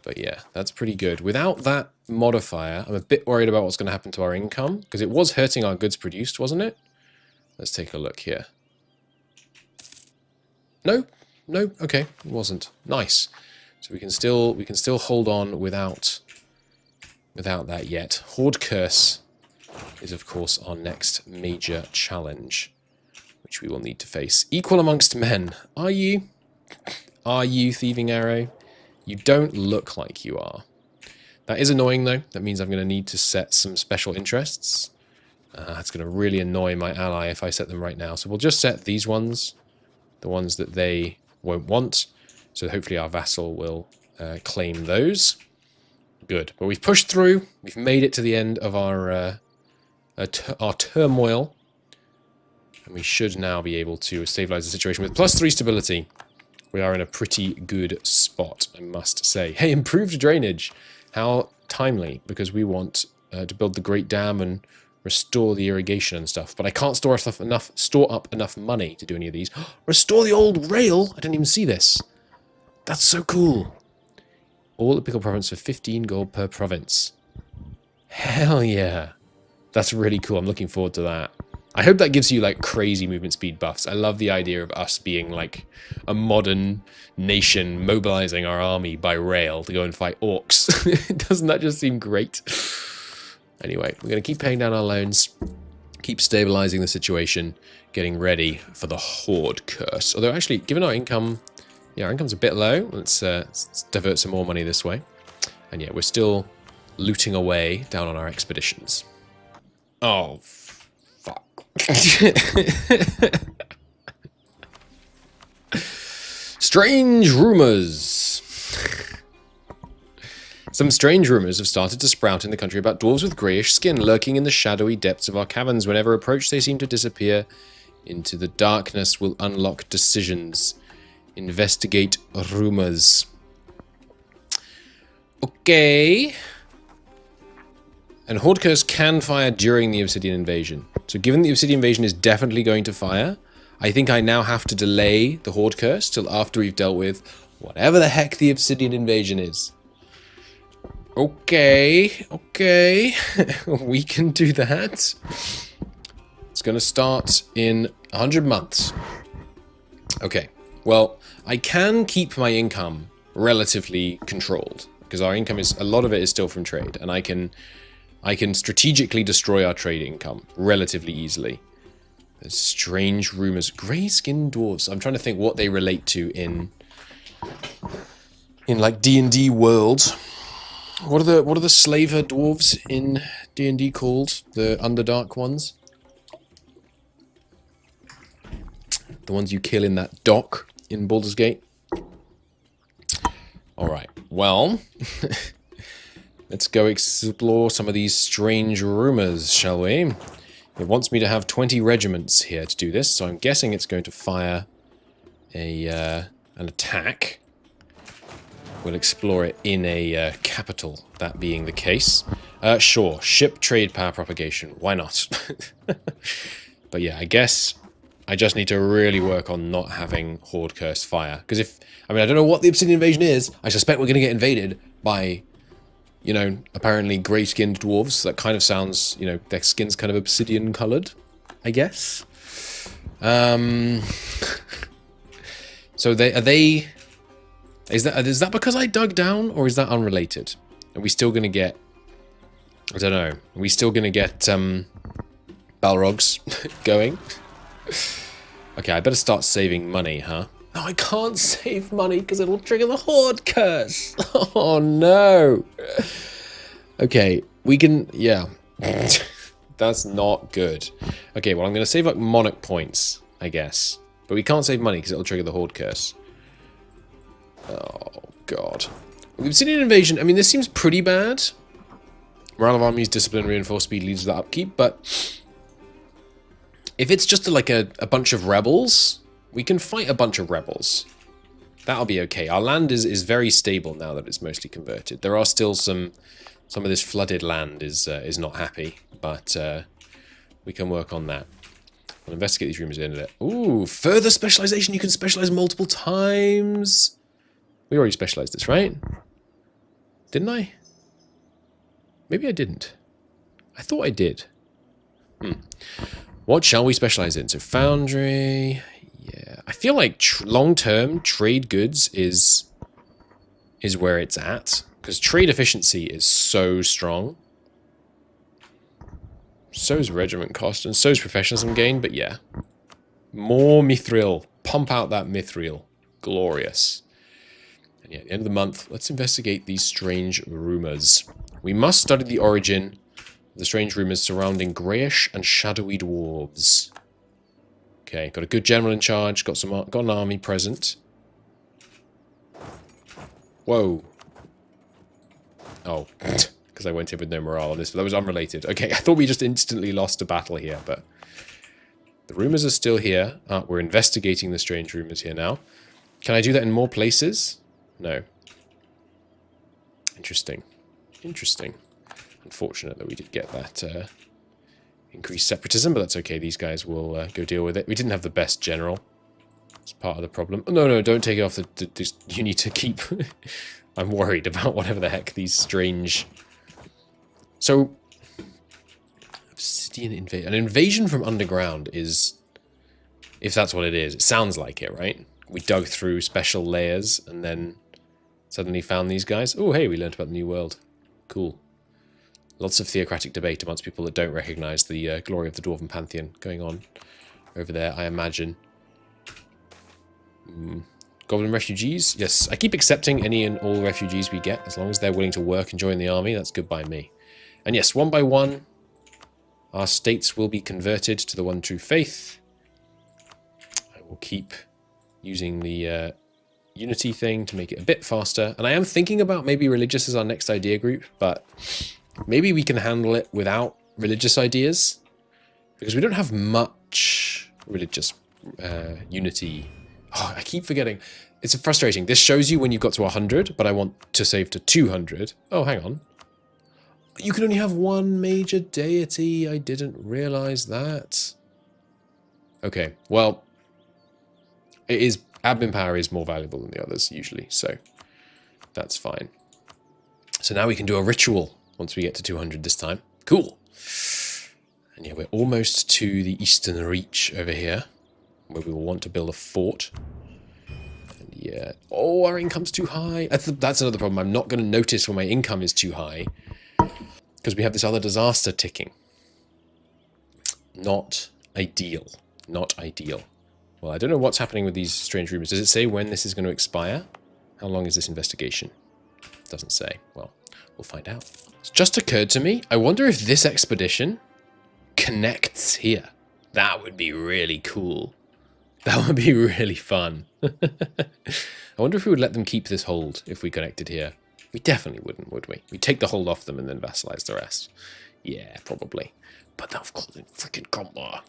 S1: But yeah, that's pretty good. Without that modifier, I'm a bit worried about what's going to happen to our income, because it was hurting our goods produced, wasn't it? Let's take a look here. No, okay, it wasn't. Nice. So we can still hold on without that yet. Horde Curse is of course our next major challenge, which we will need to face. Equal amongst men. Are you? Are you, Thieving Arrow? You don't look like you are. That is annoying, though. That means I'm going to need to set some special interests. It's going to really annoy my ally if I set them right now. So we'll just set these ones, the ones that they won't want. So hopefully our vassal will claim those. Good. But we've pushed through. We've made it to the end of our turmoil. And we should now be able to stabilize the situation with +3 stability. We are in a pretty good spot, I must say. Hey, improved drainage. How timely, because we want to build the Great Dam and restore the irrigation and stuff. But I can't store up enough money to do any of these. Restore the old rail? I didn't even see this. That's so cool. All the pickle province for 15 gold per province. Hell yeah. That's really cool. I'm looking forward to that. I hope that gives you like crazy movement speed buffs. I love the idea of us being like a modern nation mobilizing our army by rail to go and fight orcs. Doesn't that just seem great? Anyway, we're going to keep paying down our loans, keep stabilizing the situation, getting ready for the Horde curse. Although actually, given our income, yeah, our income's a bit low. Let's divert some more money this way. And yeah, we're still looting away down on our expeditions. Oh, fuck. Strange rumors. Some strange rumors have started to sprout in the country about dwarves with greyish skin lurking in the shadowy depths of our caverns. Whenever approached, they seem to disappear into the darkness. Will unlock decisions. Investigate rumors. Okay. And Horde Curse can fire during the Obsidian Invasion. So given the Obsidian Invasion is definitely going to fire, I think I now have to delay the Horde Curse till after we've dealt with whatever the heck the Obsidian Invasion is. Okay, okay. We can do that. It's going to start in 100 months. Okay, well, I can keep my income relatively controlled, because our income is, a lot of it is still from trade, and I can strategically destroy our trade income relatively easily. There's strange rumors. Grey-skinned dwarves. I'm trying to think what they relate to in like D&D world. What are the slaver dwarves in D&D called? The Underdark ones? The ones you kill in that dock in Baldur's Gate? Alright, well... let's go explore some of these strange rumors, shall we? It wants me to have 20 regiments here to do this, so I'm guessing it's going to fire an attack. We'll explore it in a capital, that being the case. Sure, ship trade power propagation, why not? But yeah, I guess I just need to really work on not having Horde Curse fire. Because if, I mean, I don't know what the Obsidian Invasion is, I suspect we're going to get invaded by... you know, apparently grey-skinned dwarves. That kind of sounds, you know, their skin's kind of obsidian-coloured, I guess. So is that because I dug down, or is that unrelated? Are we still going to get, I don't know, are we still going to get Balrogs going? Okay, I better start saving money, huh? No, I can't save money because it'll trigger the Horde Curse. Oh, no. Okay, we can... yeah. That's not good. Okay, well, I'm going to save up Monarch points, I guess. But we can't save money because it'll trigger the Horde Curse. Oh, God. The Obsidian Invasion, I mean, this seems pretty bad. Morale of armies, discipline, reinforced speed leads to the upkeep, but... if it's just like a bunch of rebels... we can fight a bunch of rebels. That'll be okay. Our land is very stable now that it's mostly converted. There are still some of this flooded land is not happy, but we can work on that. We'll investigate these rumors at the end of it. Ooh, further specialization. You can specialize multiple times. We already specialized this, right? Didn't I? Maybe I didn't. I thought I did. What shall we specialize in? So foundry... yeah, I feel like long-term trade goods is where it's at, because trade efficiency is so strong. So's regiment cost, and so's professionalism gain, but yeah. More mithril. Pump out that mithril. Glorious. And yeah, at the end of the month, let's investigate these strange rumors. We must study the origin of the strange rumors surrounding greyish and shadowy dwarves. Okay, got a good general in charge, got an army present. Whoa. Oh, because I went in with no morale on this, but that was unrelated. Okay, I thought we just instantly lost a battle here, but the rumors are still here. We're investigating the strange rumors here now. Can I do that in more places? No. Interesting. Interesting. Unfortunate that we did get that increased separatism, but that's okay. These guys will go deal with it. We didn't have the best general. It's part of the problem. Oh, no, don't take it off. You need to keep... I'm worried about whatever the heck these strange... So... Obsidian invasion. An invasion from underground is... If that's what it is. It sounds like it, right? We dug through special layers and then suddenly found these guys. Oh, hey, we learned about the New World. Cool. Lots of theocratic debate amongst people that don't recognize the glory of the Dwarven pantheon going on over there, I imagine. Goblin refugees? Yes, I keep accepting any and all refugees we get. As long as they're willing to work and join the army, that's good by me. And yes, one by one, our states will be converted to the one true faith. I will keep using the unity thing to make it a bit faster. And I am thinking about maybe religious as our next idea group, but maybe we can handle it without religious ideas. Because we don't have much religious unity. Oh, I keep forgetting. It's frustrating. This shows you when you've got to 100, but I want to save to 200. Oh, hang on. You can only have one major deity. I didn't realize that. Okay, well, it is... Admin power is more valuable than the others, usually, so that's fine. So now we can do a ritual once we get to 200 this time. Cool. And yeah, we're almost to the eastern reach over here, where we will want to build a fort. And yeah, oh, our income's too high. That's another problem. I'm not going to notice when my income is too high, because we have this other disaster ticking. Not ideal. Not ideal. Well, I don't know what's happening with these strange rumors. Does it say when this is going to expire? How long is this investigation? It doesn't say. Well, we'll find out. It's just occurred to me, I wonder if this expedition connects here. That would be really cool. That would be really fun. I wonder if we would let them keep this hold if we connected here. We definitely wouldn't, would we? We'd take the hold off them and then vassalize the rest. Yeah, probably. But of course, in freaking combat.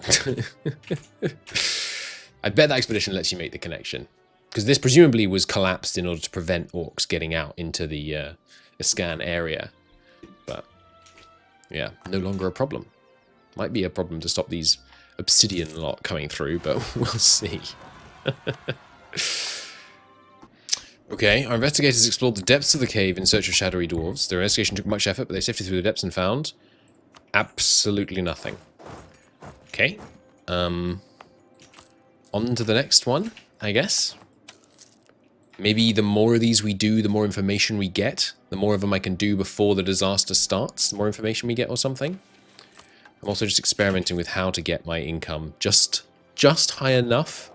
S1: I bet that expedition lets you make the connection. Because this presumably was collapsed in order to prevent orcs getting out into the Iscan area. But, yeah, no longer a problem. Might be a problem to stop these obsidian lot coming through, but we'll see. Okay, our investigators explored the depths of the cave in search of shadowy dwarves. Their investigation took much effort, but they sifted through the depths and found absolutely nothing. Okay. On to the next one, I guess. Maybe the more of these we do, the more information we get. The more of them I can do before the disaster starts, the more information we get or something. I'm also just experimenting with how to get my income just high enough,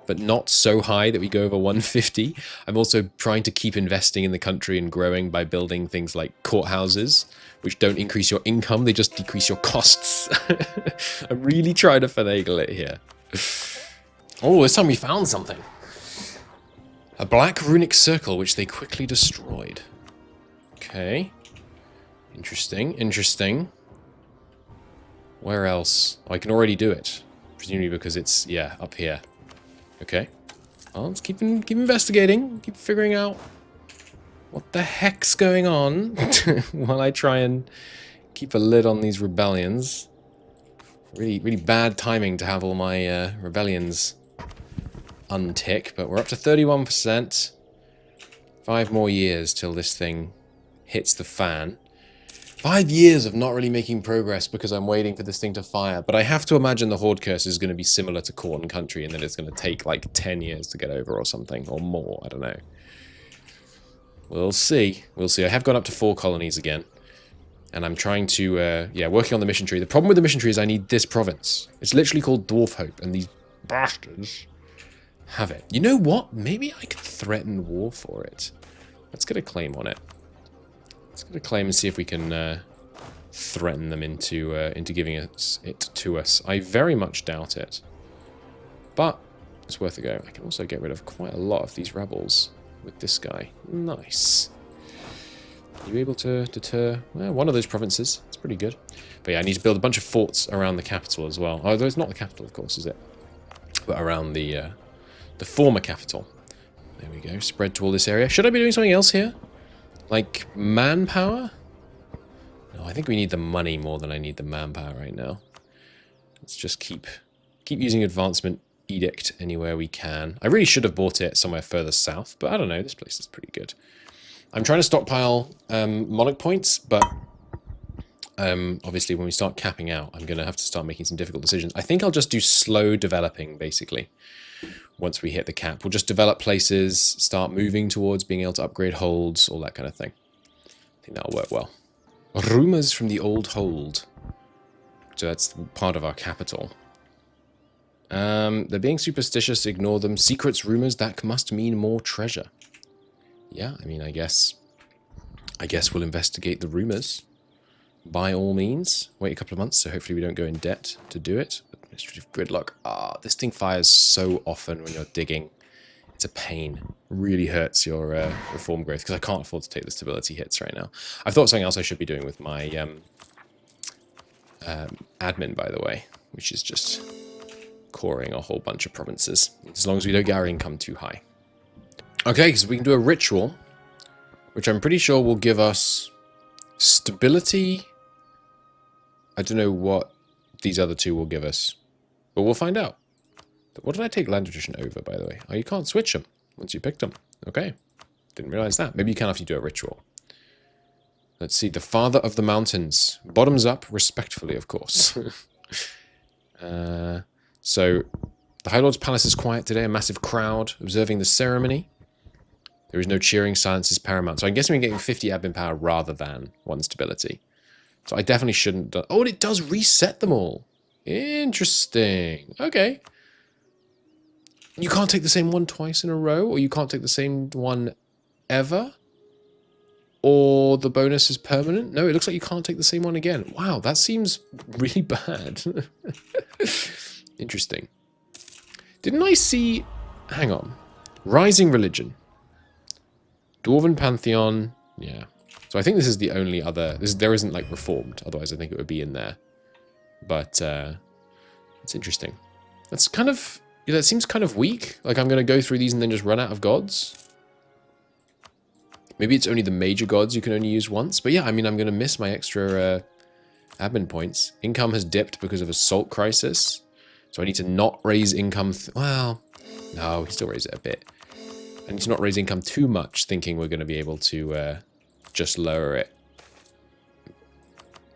S1: but not so high that we go over 150. I'm also trying to keep investing in the country and growing by building things like courthouses, which don't increase your income, they just decrease your costs. I'm really trying to finagle it here. Oh, this time we found something. A black runic circle, which they quickly destroyed. Okay. Interesting, interesting. Where else? Oh, I can already do it. Presumably because it's, yeah, up here. Okay. Well, let's keep investigating. Keep figuring out what the heck's going on while I try and keep a lid on these rebellions. Really, really bad timing to have all my rebellions untick, but we're up to 31%. 5 more years till this thing hits the fan. 5 years of not really making progress because I'm waiting for this thing to fire, but I have to imagine the Horde Curse is going to be similar to Corn Country and that it's going to take like 10 years to get over or something, or more, I don't know. We'll see. We'll see. I have gone up to 4 colonies again. And I'm trying to, yeah, working on the mission tree. The problem with the mission tree is I need this province. It's literally called Dwarf Hope, and these bastards have it. You know what? Maybe I could threaten war for it. Let's get a claim on it. Let's get a claim and see if we can threaten them into giving it to us. I very much doubt it. But it's worth a go. I can also get rid of quite a lot of these rebels with this guy. Nice. Are you able to deter one of those provinces? It's pretty good. But yeah, I need to build a bunch of forts around the capital as well. Although it's not the capital, of course, is it? But around the former capital. There we go. Spread to all this area. Should I be doing something else here? Like manpower? No, I think we need the money more than I need the manpower right now. Let's just keep using advancement edict anywhere we can. I really should have bought it somewhere further south, but I don't know. This place is pretty good. I'm trying to stockpile monarch points, but obviously when we start capping out, I'm going to have to start making some difficult decisions. I think I'll just do slow developing, basically. Once we hit the cap, we'll just develop places, start moving towards being able to upgrade holds, all that kind of thing. I think that'll work well. Rumours from the old hold. So that's part of our capital. They're being superstitious, ignore them. Secrets, rumours, that must mean more treasure. Yeah, I mean, I guess we'll investigate the rumours. By all means. Wait a couple of months, so hopefully we don't go in debt to do it. Administrative gridlock. Ah, this thing fires so often when you're digging. It's a pain. Really hurts your reform growth, because I can't afford to take the stability hits right now. I've thought something else I should be doing with my admin, by the way, which is just coring a whole bunch of provinces, as long as we don't get our income too high. Okay, because we can do a ritual, which I'm pretty sure will give us stability. I don't know what these other two will give us, but we'll find out. What did I take land attrition over, by the way? Oh, you can't switch them once you picked them. Okay, didn't realize that. Maybe you can after you do a ritual. Let's see, the Father of the Mountains. Bottoms up, respectfully, of course. So, the High Lord's Palace is quiet today. A massive crowd observing the ceremony. There is no cheering. Silence is paramount. So I guess we're getting 50 admin power rather than 1 stability. So I definitely shouldn't... Oh, and it does reset them all. Interesting. Okay. You can't take the same one twice in a row, or you can't take the same one ever? Or the bonus is permanent? No, it looks like you can't take the same one again. Wow, that seems really bad. Interesting. Didn't I see... Hang on. Rising Religion. Dwarven Pantheon. Yeah. So I think this is the only other... There isn't, like, Reformed. Otherwise, I think it would be in there. But, it's interesting. That's kind of... Yeah, that seems kind of weak. Like, I'm going to go through these and then just run out of gods. Maybe it's only the major gods you can only use once. But yeah, I mean, I'm going to miss my extra admin points. Income has dipped because of a salt crisis. So I need to not raise income... Well, no, we still raise it a bit. I need to not raise income too much, thinking we're going to be able to just lower it.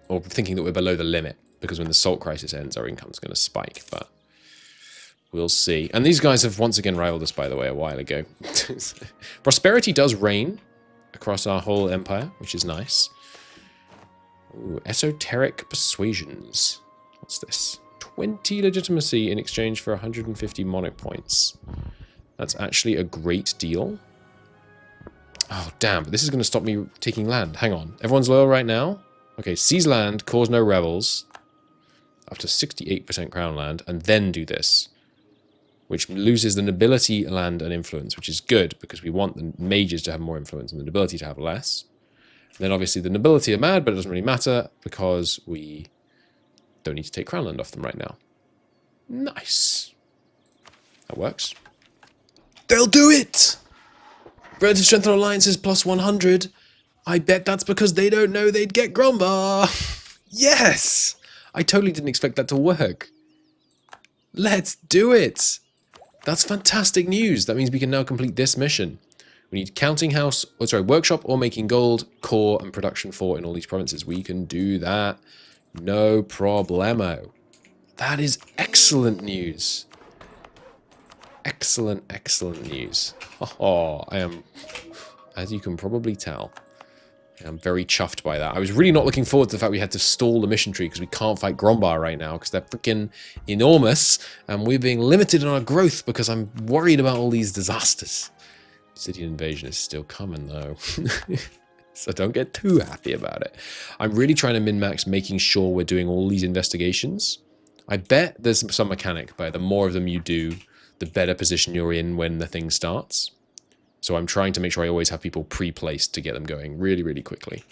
S1: Or thinking that we're below the limit. Because when the salt crisis ends, our income's going to spike. But we'll see. And these guys have once again rivaled us, by the way, a while ago. Prosperity does reign across our whole empire, which is nice. Ooh, esoteric persuasions. What's this? 20 legitimacy in exchange for 150 monarch points. That's actually a great deal. Oh, damn. But this is going to stop me taking land. Hang on. Everyone's loyal right now? Okay, seize land, cause no rebels. Up to 68% crown land, and then do this. Which loses the nobility, land, and influence, which is good, because we want the mages to have more influence and the nobility to have less. And then obviously the nobility are mad, but it doesn't really matter, because we don't need to take crown land off them right now. Nice. That works. They'll do it! Relative strength on alliances plus 100. I bet that's because they don't know they'd get Grombar. Yes! I totally didn't expect that to work. Let's do it! That's fantastic news. That means we can now complete this mission. We need counting house, workshop or making gold, core, and production 4 in all these provinces. We can do that. No problemo. That is excellent news. Excellent, excellent news. Oh, I am, as you can probably tell, I'm very chuffed by that. I was really not looking forward to the fact we had to stall the mission tree because we can't fight Grombar right now because they're freaking enormous and we're being limited in our growth because I'm worried about all these disasters. City invasion is still coming though. So don't get too happy about it. I'm really trying to min-max making sure we're doing all these investigations. I bet there's some mechanic, but the more of them you do, the better position you're in when the thing starts. So I'm trying to make sure I always have people pre-placed to get them going really, really quickly.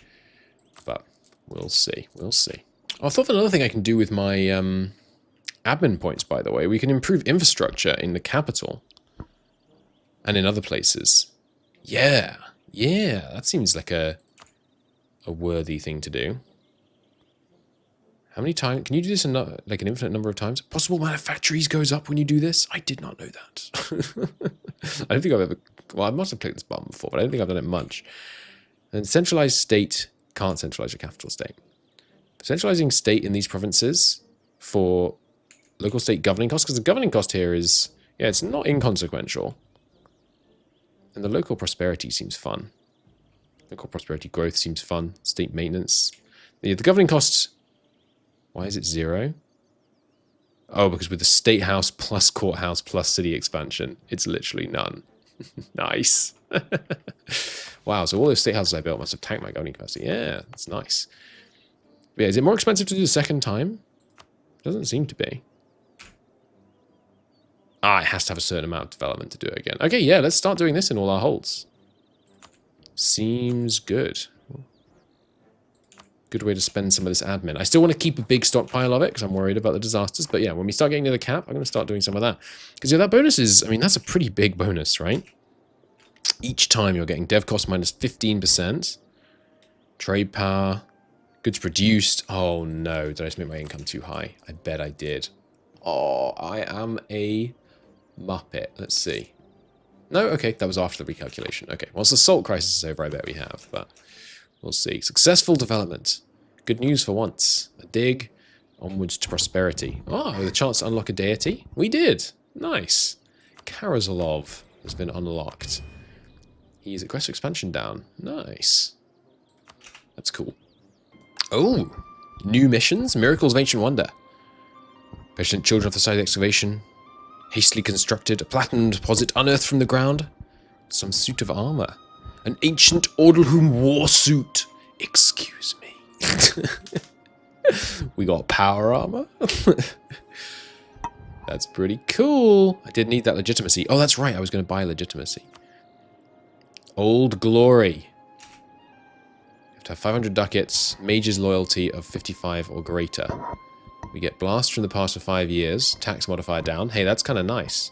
S1: But we'll see. We'll see. I thought of another thing I can do with my admin points, by the way. We can improve infrastructure in the capital. And in other places. Yeah. Yeah. That seems like a worthy thing to do. How many times? Can you do this like an infinite number of times? Possible amount of factories goes up when you do this? I did not know that. I don't think I've ever... Well, I must have clicked this button before, but I don't think I've done it much. And centralized state can't centralize your capital state. Centralizing state in these provinces for local state governing costs, because the governing cost here is... Yeah, it's not inconsequential. And the local prosperity seems fun. Local prosperity growth seems fun. State maintenance. The governing costs... Why is it 0? Oh, because with the state house plus courthouse plus city expansion, it's literally none. Nice. Wow, so all those state houses I built must have tanked my governing capacity. Yeah, that's nice. But yeah, is it more expensive to do the second time? Doesn't seem to be. Ah, it has to have a certain amount of development to do it again. Okay, yeah, let's start doing this in all our holds. Seems good. Good way to spend some of this admin. I still want to keep a big stockpile of it because I'm worried about the disasters. But yeah, when we start getting to the cap, I'm going to start doing some of that. Because yeah, that bonus is, I mean, that's a pretty big bonus, right? Each time you're getting dev cost minus 15%. Trade power. Goods produced. Oh no, did I just make my income too high? I bet I did. Oh, I am a muppet. Let's see. No, okay, that was after the recalculation. Okay, once the salt crisis is over, I bet we have, but... We'll see. Successful development. Good news for once. A dig. Onwards to prosperity. Oh, with a chance to unlock a deity? We did. Nice. Karazalov has been unlocked. He's at quest expansion down. Nice. That's cool. Oh, new missions. Miracles of Ancient Wonder. Patient children of the site of excavation. Hastily constructed. A platinum deposit unearthed from the ground. Some suit of armor. An ancient Ordelhum war suit. Excuse me. We got power armor. That's pretty cool. I did need that legitimacy. Oh, that's right. I was going to buy legitimacy. Old Glory. You have to have 500 ducats. Mage's loyalty of 55 or greater. We get blast from the past for 5 years. Tax modifier down. Hey, that's kind of nice.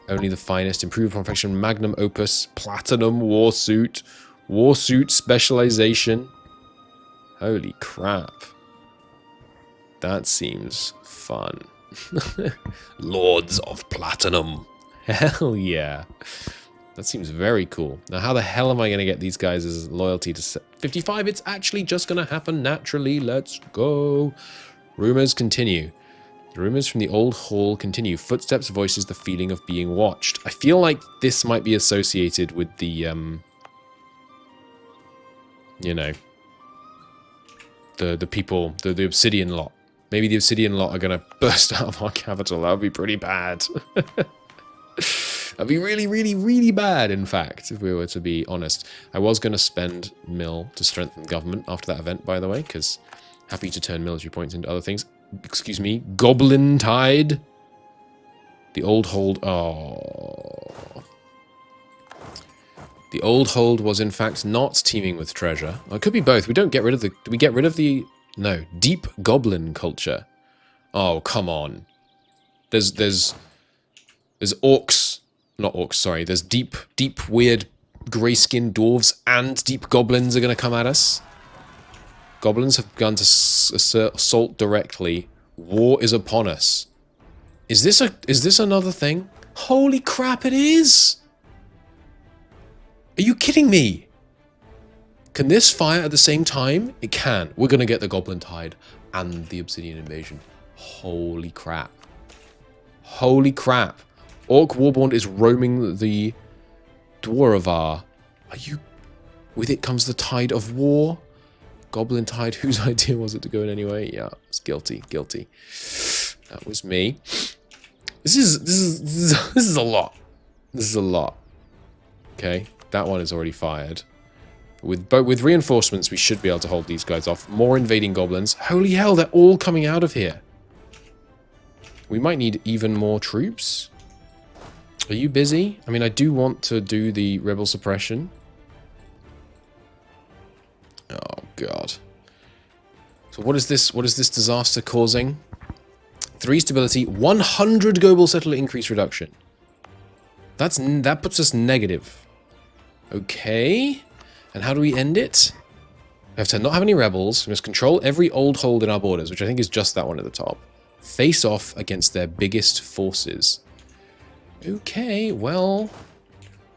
S1: Only the finest. Improved perfection. Magnum opus. Platinum warsuit. Warsuit specialization. Holy crap. That seems fun. Lords of Platinum. Hell yeah. That seems very cool. Now, how the hell am I going to get these guys' loyalty to 55? It's actually just going to happen naturally. Let's go. Rumors continue. The rumors from the old hall continue. Footsteps voices the feeling of being watched. I feel like this might be associated with the, you know, the people, the Obsidian lot. Maybe the Obsidian lot are going to burst out of our capital. That would be pretty bad. That'd be really, really, really bad, in fact, if we were to be honest. I was going to spend mill to strengthen government after that event, by the way, because happy to turn military points into other things. Excuse me, Goblin Tide. The old hold. Oh. The old hold was in fact not teeming with treasure. Well, it could be both. We don't get rid of the. Do we get rid of the? No, deep goblin culture. Oh, come on. There's orcs, not orcs. Sorry. There's deep weird grey-skinned dwarves and deep goblins are going to come at us. Goblins have begun to assault directly. War is upon us. Is this another thing? Holy crap, it is! Are you kidding me? Can this fire at the same time? It can. We're gonna get the Goblin Tide and the Obsidian Invasion. Holy crap. Holy crap. Orc Warborn is roaming the Dwarvar. Are you... With it comes the tide of war? Goblin Tide, whose idea was it to go in anyway? Yeah, it's guilty. That was me. This is a lot. This is a lot. Okay, that one is already fired. With reinforcements, we should be able to hold these guys off. More invading goblins. Holy hell, they're all coming out of here. We might need even more troops. Are you busy? I mean, I do want to do the rebel suppression. Oh god. So what is this disaster causing? 3 stability, 100 global settler increase reduction. That puts us negative. Okay. And how do we end it? We have to not have any rebels. We must control every old hold in our borders, which I think is just that one at the top. Face off against their biggest forces. Okay, well,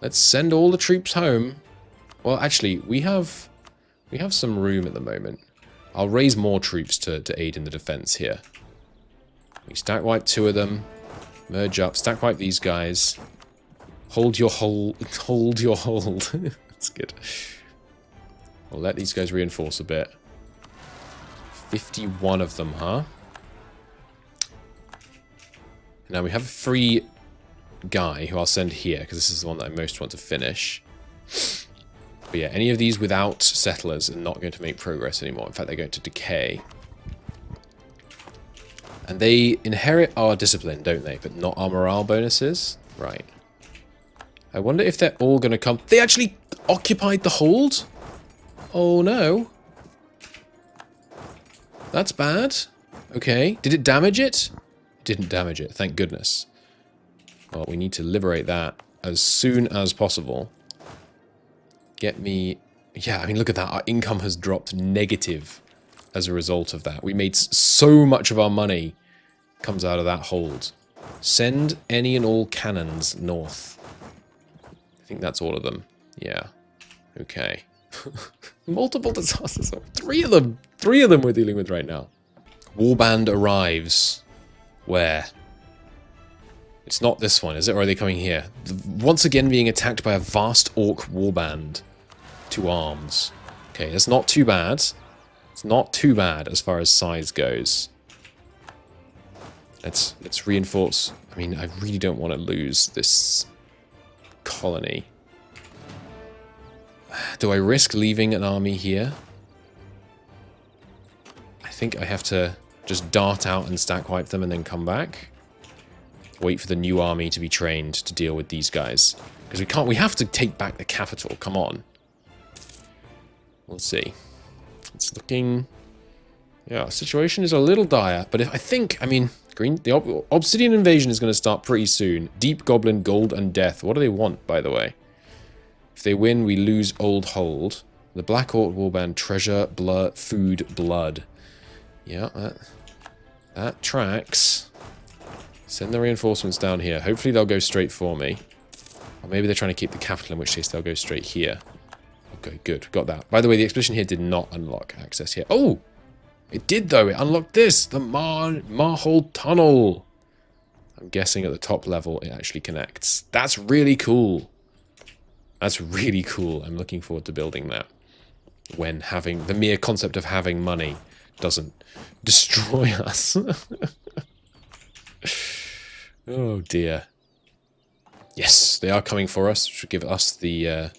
S1: let's send all the troops home. Well, actually, we have some room at the moment. I'll raise more troops to aid in the defense here. We stack wipe 2 of them. Merge up. Stack wipe these guys. Hold your hold. Hold your hold. That's good. We'll let these guys reinforce a bit. 51 of them, huh? Now we have a free guy who I'll send here, because this is the one that I most want to finish. But yeah, any of these without settlers are not going to make progress anymore. In fact, they're going to decay. And they inherit our discipline, don't they? But not our morale bonuses? Right. I wonder if they're all going to come... They actually occupied the hold? Oh no. That's bad. Okay. Did it damage it? It didn't damage it, thank goodness. Well, we need to liberate that as soon as possible. Get me... Yeah, I mean, look at that. Our income has dropped negative as a result of that. We made so much of our money comes out of that hold. Send any and all cannons north. I think that's all of them. Yeah. Okay. Multiple disasters. 3 of them. 3 of them we're dealing with right now. Warband arrives. Where? It's not this one, is it? Or are they coming here? Once again being attacked by a vast orc warband. 2 arms. Okay, that's not too bad. It's not too bad as far as size goes. Let's reinforce. I mean, I really don't want to lose this colony. Do I risk leaving an army here? I think I have to just dart out and stack wipe them and then come back. Wait for the new army to be trained to deal with these guys. Because we have to take back the capital, come on. We'll see. It's looking... Yeah, situation is a little dire, but I mean, the Obsidian Invasion is going to start pretty soon. Deep Goblin, Gold, and Death. What do they want, by the way? If they win, we lose Old Hold. The Black Orc Warband, Treasure, Blood, Food, Blood. Yeah, that tracks. Send the reinforcements down here. Hopefully they'll go straight for me. Or maybe they're trying to keep the capital, in which case they'll go straight here. Okay, good. Got that. By the way, the expedition here did not unlock access here. Oh! It did, though. It unlocked this. The Marhold Tunnel. I'm guessing at the top level it actually connects. That's really cool. That's really cool. I'm looking forward to building that. When having... The mere concept of having money doesn't destroy us. Oh, dear. Yes, they are coming for us, which should give us the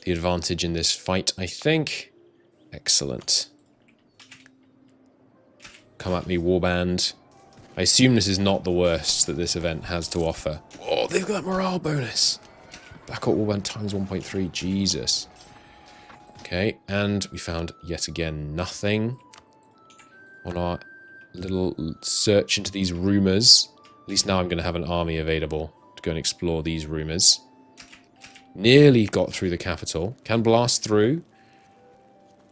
S1: advantage in this fight, I think. Excellent. Come at me, Warband. I assume this is not the worst that this event has to offer. Oh, they've got that morale bonus. Black Orc Warband times 1.3. Jesus. Okay, and we found yet again nothing on our little search into these rumors. At least now I'm going to have an army available to go and explore these rumors. Nearly got through the capital. Can blast through.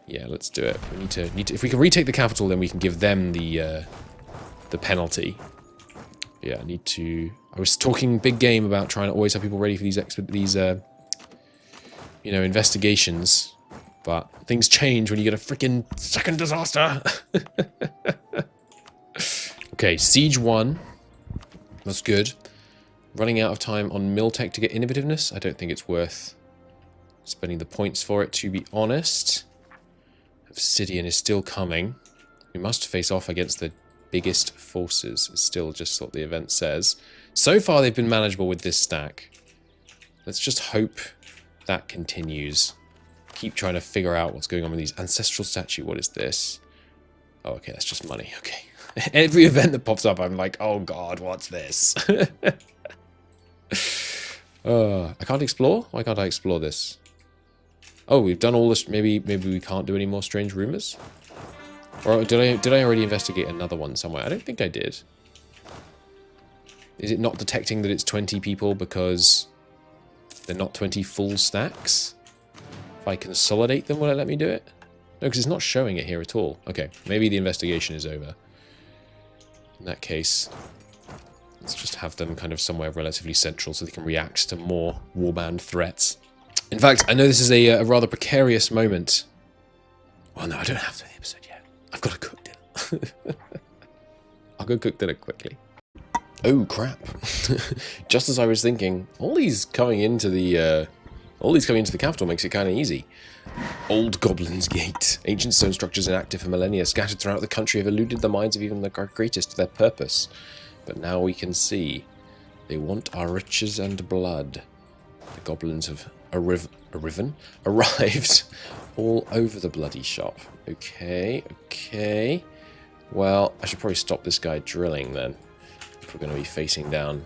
S1: Yeah, let's do it. We need to. If we can retake the capital, then we can give them the penalty. Yeah, I need to. I was talking big game about trying to always have people ready for these you know, investigations, but things change when you get a freaking second disaster. Okay, siege 1. That's good. Running out of time on Miltech to get innovativeness. I don't think it's worth spending the points for it, to be honest. Obsidian is still coming. We must face off against the biggest forces. It's still just what the event says. So far, they've been manageable with this stack. Let's just hope that continues. Keep trying to figure out what's going on with these. Ancestral statue, what is this? Oh, okay, that's just money. Okay. Every event that pops up, I'm like, oh god, what's this? I can't explore? Why can't I explore this? Oh, we've done all this. Maybe we can't do any more strange rumors? Or did I already investigate another one somewhere? I don't think I did. Is it not detecting that it's 20 people because they're not 20 full stacks? If I consolidate them, will it let me do it? No, because it's not showing it here at all. Okay, maybe the investigation is over. In that case, let's just have them kind of somewhere relatively central so they can react to more warband threats. In fact, I know this is a rather precarious moment. Well, no, I don't have to the episode yet. I've got to cook dinner. I'll go cook dinner quickly. Oh, crap. Just as I was thinking, all these coming into the capital makes it kind of easy. Old Goblin's Gate. Ancient stone structures inactive for millennia, scattered throughout the country, have eluded the minds of even the greatest to their purpose. But now we can see. They want our riches and blood. The goblins have arrived all over the bloody shop. Okay, okay. Well, I should probably stop this guy drilling then. If we're going to be facing down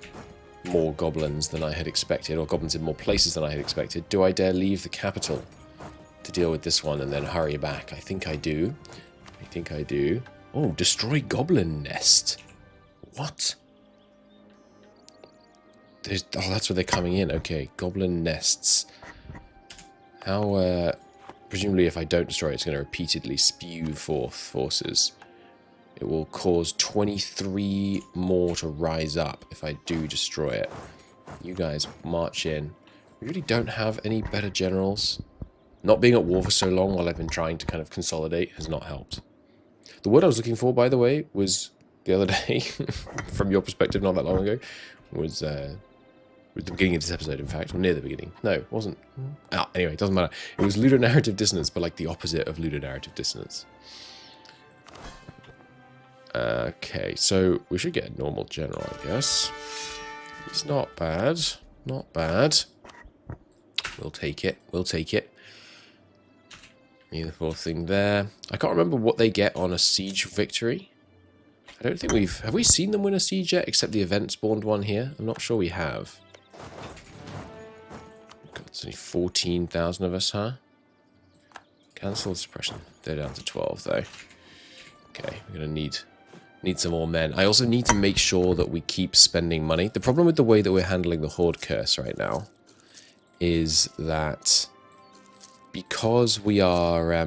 S1: more goblins than I had expected, or goblins in more places than I had expected. Do I dare leave the capital to deal with this one and then hurry back? I think I do. I think I do. Oh, destroy goblin nest. What? Oh, that's where they're coming in. Okay, goblin nests. How, presumably if I don't destroy it, it's going to repeatedly spew forth forces. It will cause 23 more to rise up if I do destroy it. You guys march in. We really don't have any better generals. Not being at war for so long while I've been trying to kind of consolidate has not helped. The word I was looking for, by the way, was the other day, from your perspective not that long ago, was the beginning of this episode, in fact, or near the beginning. No, it wasn't. Anyway, it doesn't matter. It was ludonarrative dissonance, but like the opposite of ludonarrative dissonance. Okay, so we should get a normal general, I guess. It's not bad. Not bad. We'll take it. We'll take it. Beautiful thing there. I can't remember what they get on a siege victory. I don't think we've... Have we seen them win a siege yet, except the event-spawned one here? I'm not sure we have. God, it's only 14,000 of us, huh? Cancel suppression. They're down to 12, though. Okay, we're going to need some more men. I also need to make sure that we keep spending money. The problem with the way that we're handling the Horde Curse right now is that because we are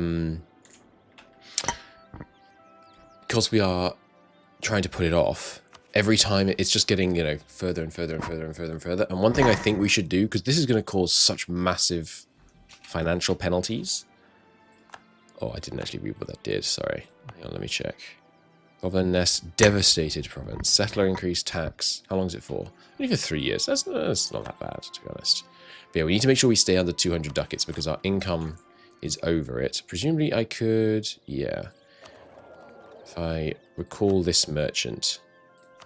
S1: trying to put it off, every time it's just getting, you know, further and further and further and further and further. And one thing I think we should do, because this is going to cause such massive financial penalties. Oh, I didn't actually read what that did. Sorry. Hang on, let me check. Goblin Nest, devastated province. Settler increased tax. How long is it for? Only for 3 years. That's not that bad, to be honest. But yeah, we need to make sure we stay under 200 ducats because our income is over it. Presumably I could... Yeah. If I recall this merchant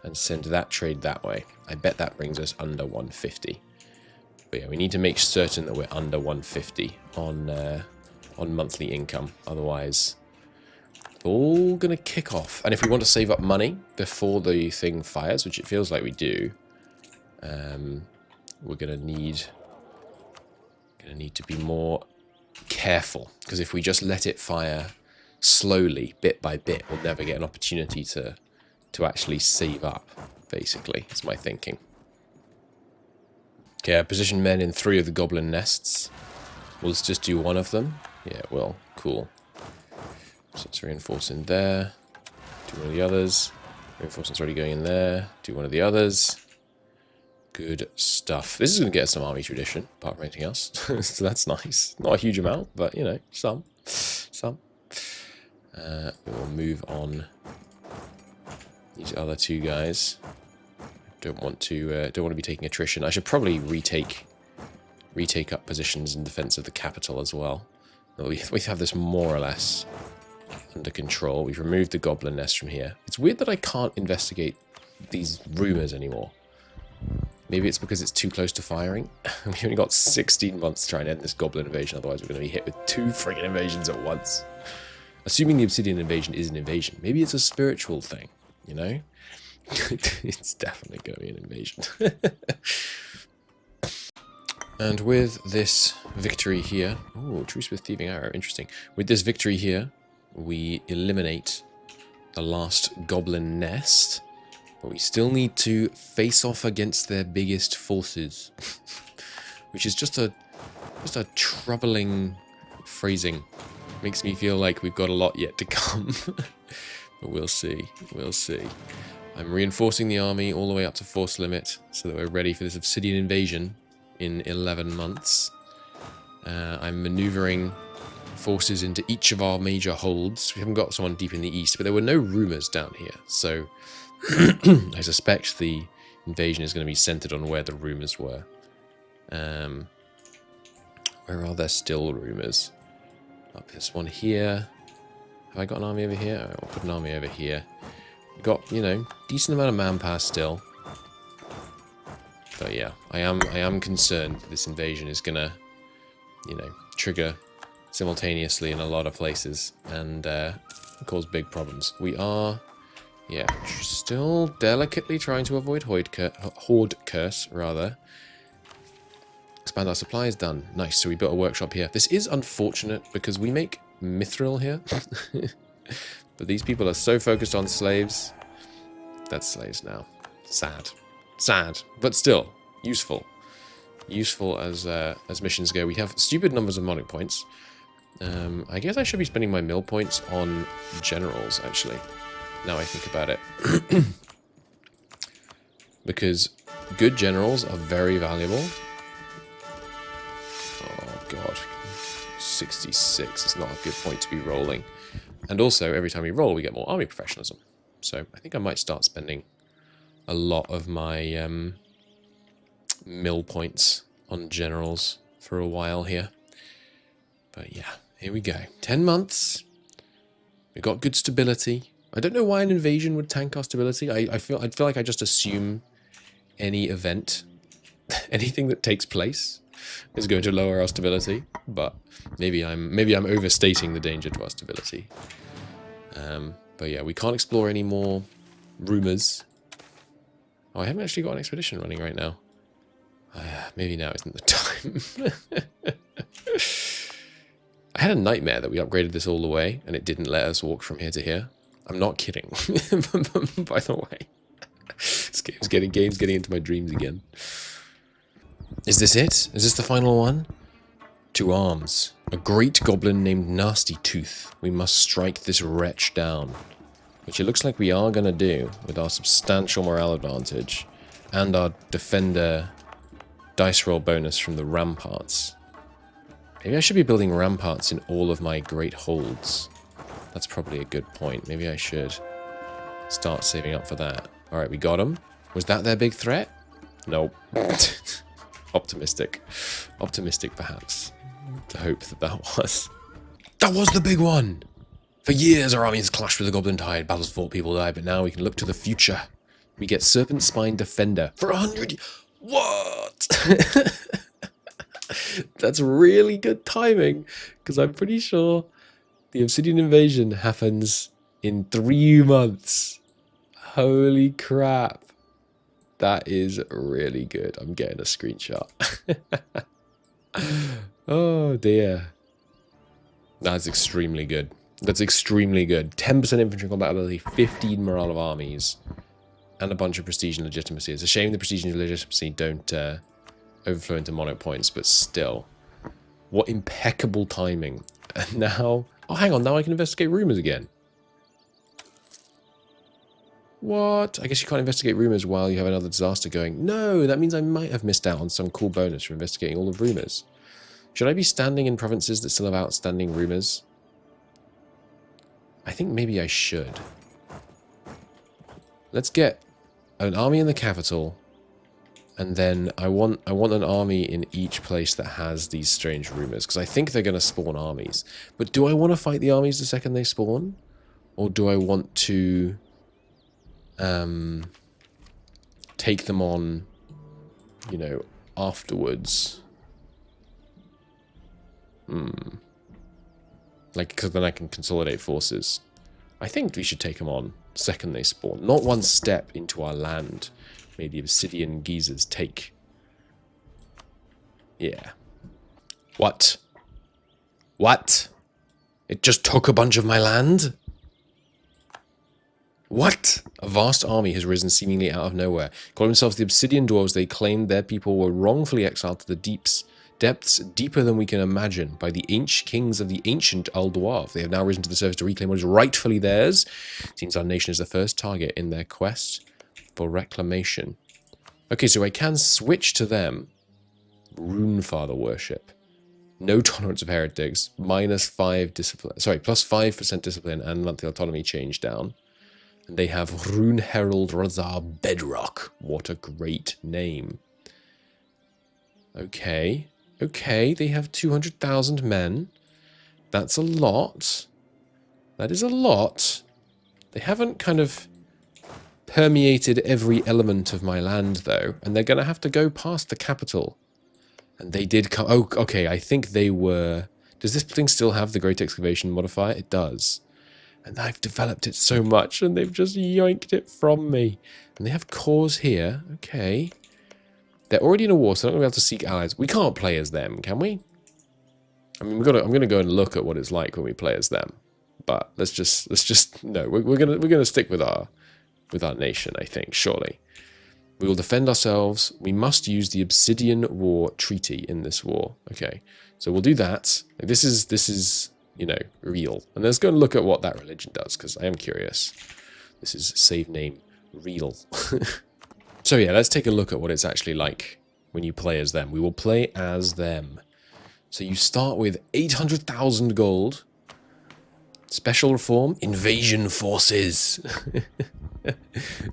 S1: and send that trade that way, I bet that brings us under 150. But yeah, we need to make certain that we're under 150 on monthly income. Otherwise... all gonna kick off. And if we want to save up money before the thing fires, which it feels like we do, we're gonna need to be more careful, because if we just let it fire slowly, bit by bit, we'll never get an opportunity to actually save up. Basically, that's my thinking. Okay, I positioned men in 3 of the goblin nests. We'll just do 1 of them. Yeah, well, cool. So let's reinforce in there. Do 1 of the others. Reinforcement's already going in there. Do 1 of the others. Good stuff. This is going to get us some army tradition, apart from anything else. So that's nice. Not a huge amount, but, you know, some. We will move on. These other 2 guys. Don't want to be taking attrition. I should probably retake up positions in defense of the capital as well. We have this more or less under control. We've removed the goblin nest from here. It's weird that I can't investigate these rumors anymore. Maybe it's because it's too close to firing. We've only got 16 months to try and end this goblin invasion, otherwise we're going to be hit with 2 friggin' invasions at once. Assuming the obsidian invasion is an invasion. Maybe it's a spiritual thing, you know? It's definitely going to be an invasion. And with this victory here... Oh, truce with thieving arrow. Interesting. With this victory here, we eliminate the last goblin nest. But we still need to face off against their biggest forces. Which is just a troubling phrasing. Makes me feel like we've got a lot yet to come. But we'll see. We'll see. I'm reinforcing the army all the way up to force limit so that we're ready for this Obsidian invasion in 11 months. I'm maneuvering forces into each of our major holds. We haven't got someone deep in the east, but there were no rumours down here. So I suspect the invasion is going to be centered on where the rumours were. Where are there still rumours? Up this one here. Have I got an army over here? I'll put an army over here. We've got, you know, decent amount of manpower still. But yeah, I am concerned that this invasion is gonna, you know, trigger simultaneously in a lot of places and cause big problems. We are, yeah, still delicately trying to avoid horde curse, rather. Expand our supplies, done. Nice, so we built a workshop here. This is unfortunate because we make mithril here. But these people are so focused on slaves. That's slaves now. Sad. Sad, but still useful. Useful as missions go. We have stupid numbers of monarch points. I guess I should be spending my mill points on generals, actually. Now I think about it. Because good generals are very valuable. Oh god. 66 is not a good point to be rolling. And also, every time we roll, we get more army professionalism. So I think I might start spending a lot of my mill points on generals for a while here. But yeah, here we go. 10 months. We've got good stability. I don't know why an invasion would tank our stability. I'd feel like I just assume any event, anything that takes place is going to lower our stability. But maybe I'm overstating the danger to our stability. But yeah, we can't explore any more rumors. Oh, I haven't actually got an expedition running right now. Maybe now isn't the time. I had a nightmare that we upgraded this all the way and it didn't let us walk from here to here. I'm not kidding. By the way. This game's getting into my dreams again. Is this it? Is this the final one? To arms. A great goblin named Nasty Tooth. We must strike this wretch down. Which it looks like we are going to do with our substantial morale advantage. And our defender dice roll bonus from the ramparts. Maybe I should be building ramparts in all of my great holds. That's probably a good point. Maybe I should start saving up for that. Alright, we got them. Was that their big threat? Nope. Optimistic. Optimistic, perhaps. To hope that that was. That was the big one! For years, our armies clashed with the Goblin Tide. Battles fought, people died, but now we can look to the future. We get Serpent Spine Defender for 100... What? That's really good timing, because I'm pretty sure the Obsidian invasion happens in 3 months. Holy crap. That is really good. I'm getting a screenshot. Oh dear. That's extremely good. That's extremely good. 10% infantry combat ability, 15 morale of armies, and a bunch of prestige and legitimacy. It's a shame the prestige and legitimacy don't overflow into mono points, but still. What impeccable timing. And now... Oh, hang on. Now I can investigate rumors again. What? I guess you can't investigate rumors while you have another disaster going. No, that means I might have missed out on some cool bonus for investigating all the rumors. Should I be standing in provinces that still have outstanding rumors? I think maybe I should. Let's get an army in the capital, and then I want an army in each place that has these strange rumors, because I think they're going to spawn armies. But do I want to fight the armies the second they spawn? Or do I want to take them on, you know, afterwards? Like, because then I can consolidate forces. I think we should take them on second they spawn. Not one step into our land. May the obsidian geezers take. Yeah. What? What? It just took a bunch of my land? What? A vast army has risen seemingly out of nowhere. Calling themselves the Obsidian Dwarves, they claimed their people were wrongfully exiled to the depths deeper than we can imagine by the ancient kings of the ancient Dwarf. They have now risen to the surface to reclaim what is rightfully theirs. Seems our nation is the first target in their quest for reclamation. Okay, so I can switch to them. Runefather worship. No tolerance of heretics. -5 discipline. Sorry, +5% discipline and monthly autonomy change down. And they have Rune Herald Razar Bedrock. What a great name. Okay. Okay, they have 200,000 men. That's a lot. That is a lot. They haven't kind of permeated every element of my land, though. And they're going to have to go past the capital. And they did come... Oh, okay, I think they were... Does this thing still have the Great Excavation modifier? It does. And I've developed it so much, and they've just yoinked it from me. And they have cores here. Okay. They're already in a war, so they're not going to be able to seek allies. We can't play as them, can we? I mean, I'm going to go and look at what it's like when we play as them. But let's just no. We're gonna stick with our nation, I think. Surely. We will defend ourselves. We must use the Obsidian War Treaty in this war. Okay, so we'll do that. This is you know, real. And let's go and look at what that religion does, because I am curious. This is save name real. So yeah, let's take a look at what it's actually like when you play as them. We will play as them. So you start with 800,000 gold. Special reform, invasion forces.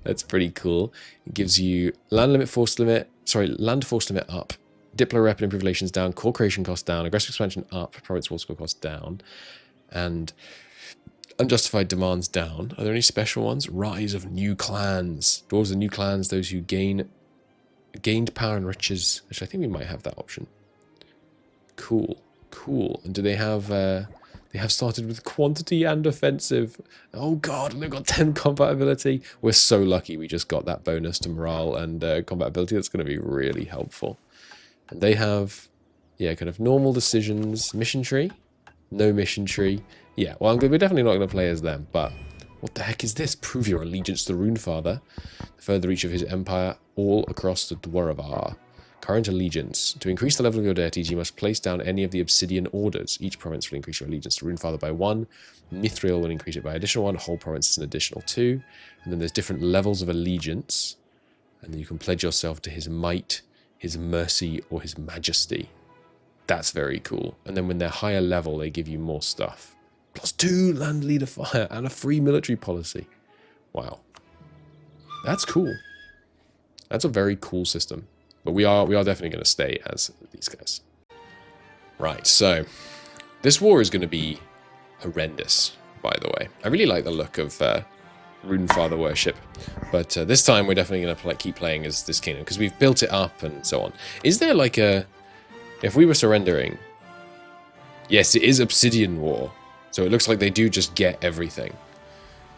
S1: That's pretty cool. It gives you land force limit up, Diplo rep and improved relations down, core creation cost down, aggressive expansion up, province war score cost down, and unjustified demands down. Are there any special ones? Rise of new clans. Dwarves and new clans, those who gained power and riches. Which I think we might have that option. Cool, cool. And do they have? They have started with quantity and offensive. Oh god, they've got 10 combat ability. We're so lucky we just got that bonus to morale and combat ability. That's going to be really helpful. And they have, yeah, kind of normal decisions. Mission tree? No mission tree. Yeah, well, we're definitely not going to play as them, but what the heck is this? Prove your allegiance to Runefather. The further reach of his empire all across the Dwarven. Current allegiance. To increase the level of your deities, you must place down any of the obsidian orders. Each province will increase your allegiance to Runefather by 1. Mithril will increase it by an additional 1. Whole province is an additional 2. And then there's different levels of allegiance. And then you can pledge yourself to his might, his mercy, or his majesty. That's very cool. And then when they're higher level, they give you more stuff. +2 land leader fire and a free military policy. Wow. That's cool. That's a very cool system. But we are definitely going to stay as these guys. Right, so this war is going to be horrendous, by the way. I really like the look of Runefather worship, but this time we're definitely going to keep playing as this kingdom, because we've built it up and so on. Is there like a... If we were surrendering... Yes, it is Obsidian War, so it looks like they do just get everything.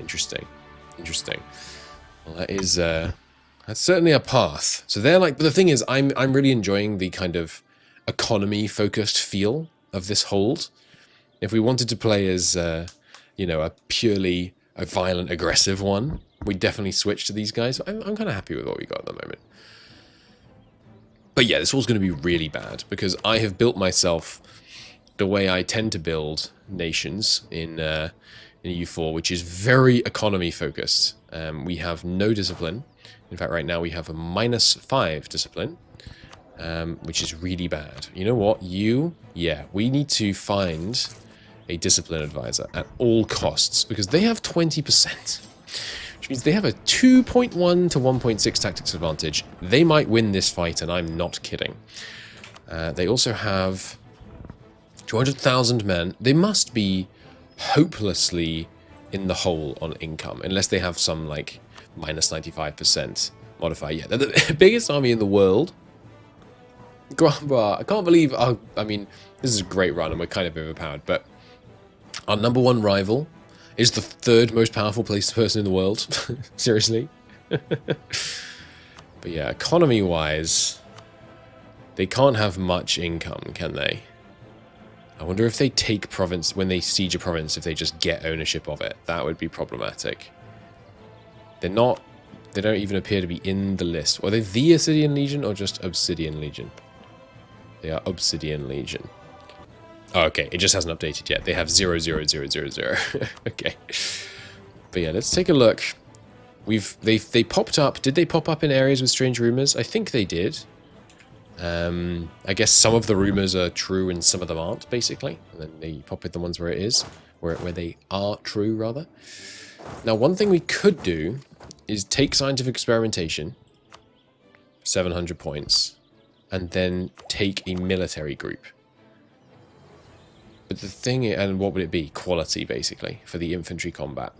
S1: Interesting. Interesting. Well, that is... That's certainly a path. So they're like, but the thing is, I'm really enjoying the kind of economy-focused feel of this hold. If we wanted to play as, you know, a purely violent, aggressive one, we'd definitely switch to these guys. I'm kind of happy with what we got at the moment. But yeah, this war's going to be really bad because I have built myself the way I tend to build nations in EU4, which is very economy-focused. We have no discipline. In fact, right now we have a -5 discipline, which is really bad. You know what? Yeah, we need to find a discipline advisor at all costs, because they have 20%, which means they have a 2.1 to 1.6 tactics advantage. They might win this fight, and I'm not kidding. They also have 200,000 men. They must be hopelessly in the hole on income, unless they have some, like, -95% modifier. Yeah, they're the biggest army in the world. I can't believe... I mean, this is a great run, and we're kind of overpowered, but our #1 rival is the 3rd most powerful person in the world. Seriously. But yeah, economy-wise, they can't have much income, can they? I wonder if they take province, when they siege a province, if they just get ownership of it. That would be problematic. They're not... They don't even appear to be in the list. Are they the Obsidian Legion or just Obsidian Legion? They are Obsidian Legion. Oh, okay. It just hasn't updated yet. They have 00000. Okay. But yeah, let's take a look. They popped up. Did they pop up in areas with strange rumors? I think they did. I guess some of the rumors are true and some of them aren't, basically. And then they pop in the ones where it is. Where they are true, rather. Now, one thing we could do is take scientific experimentation, 700 points, and then take a military group. But the thing is, and what would it be? Quality, basically, for the infantry combat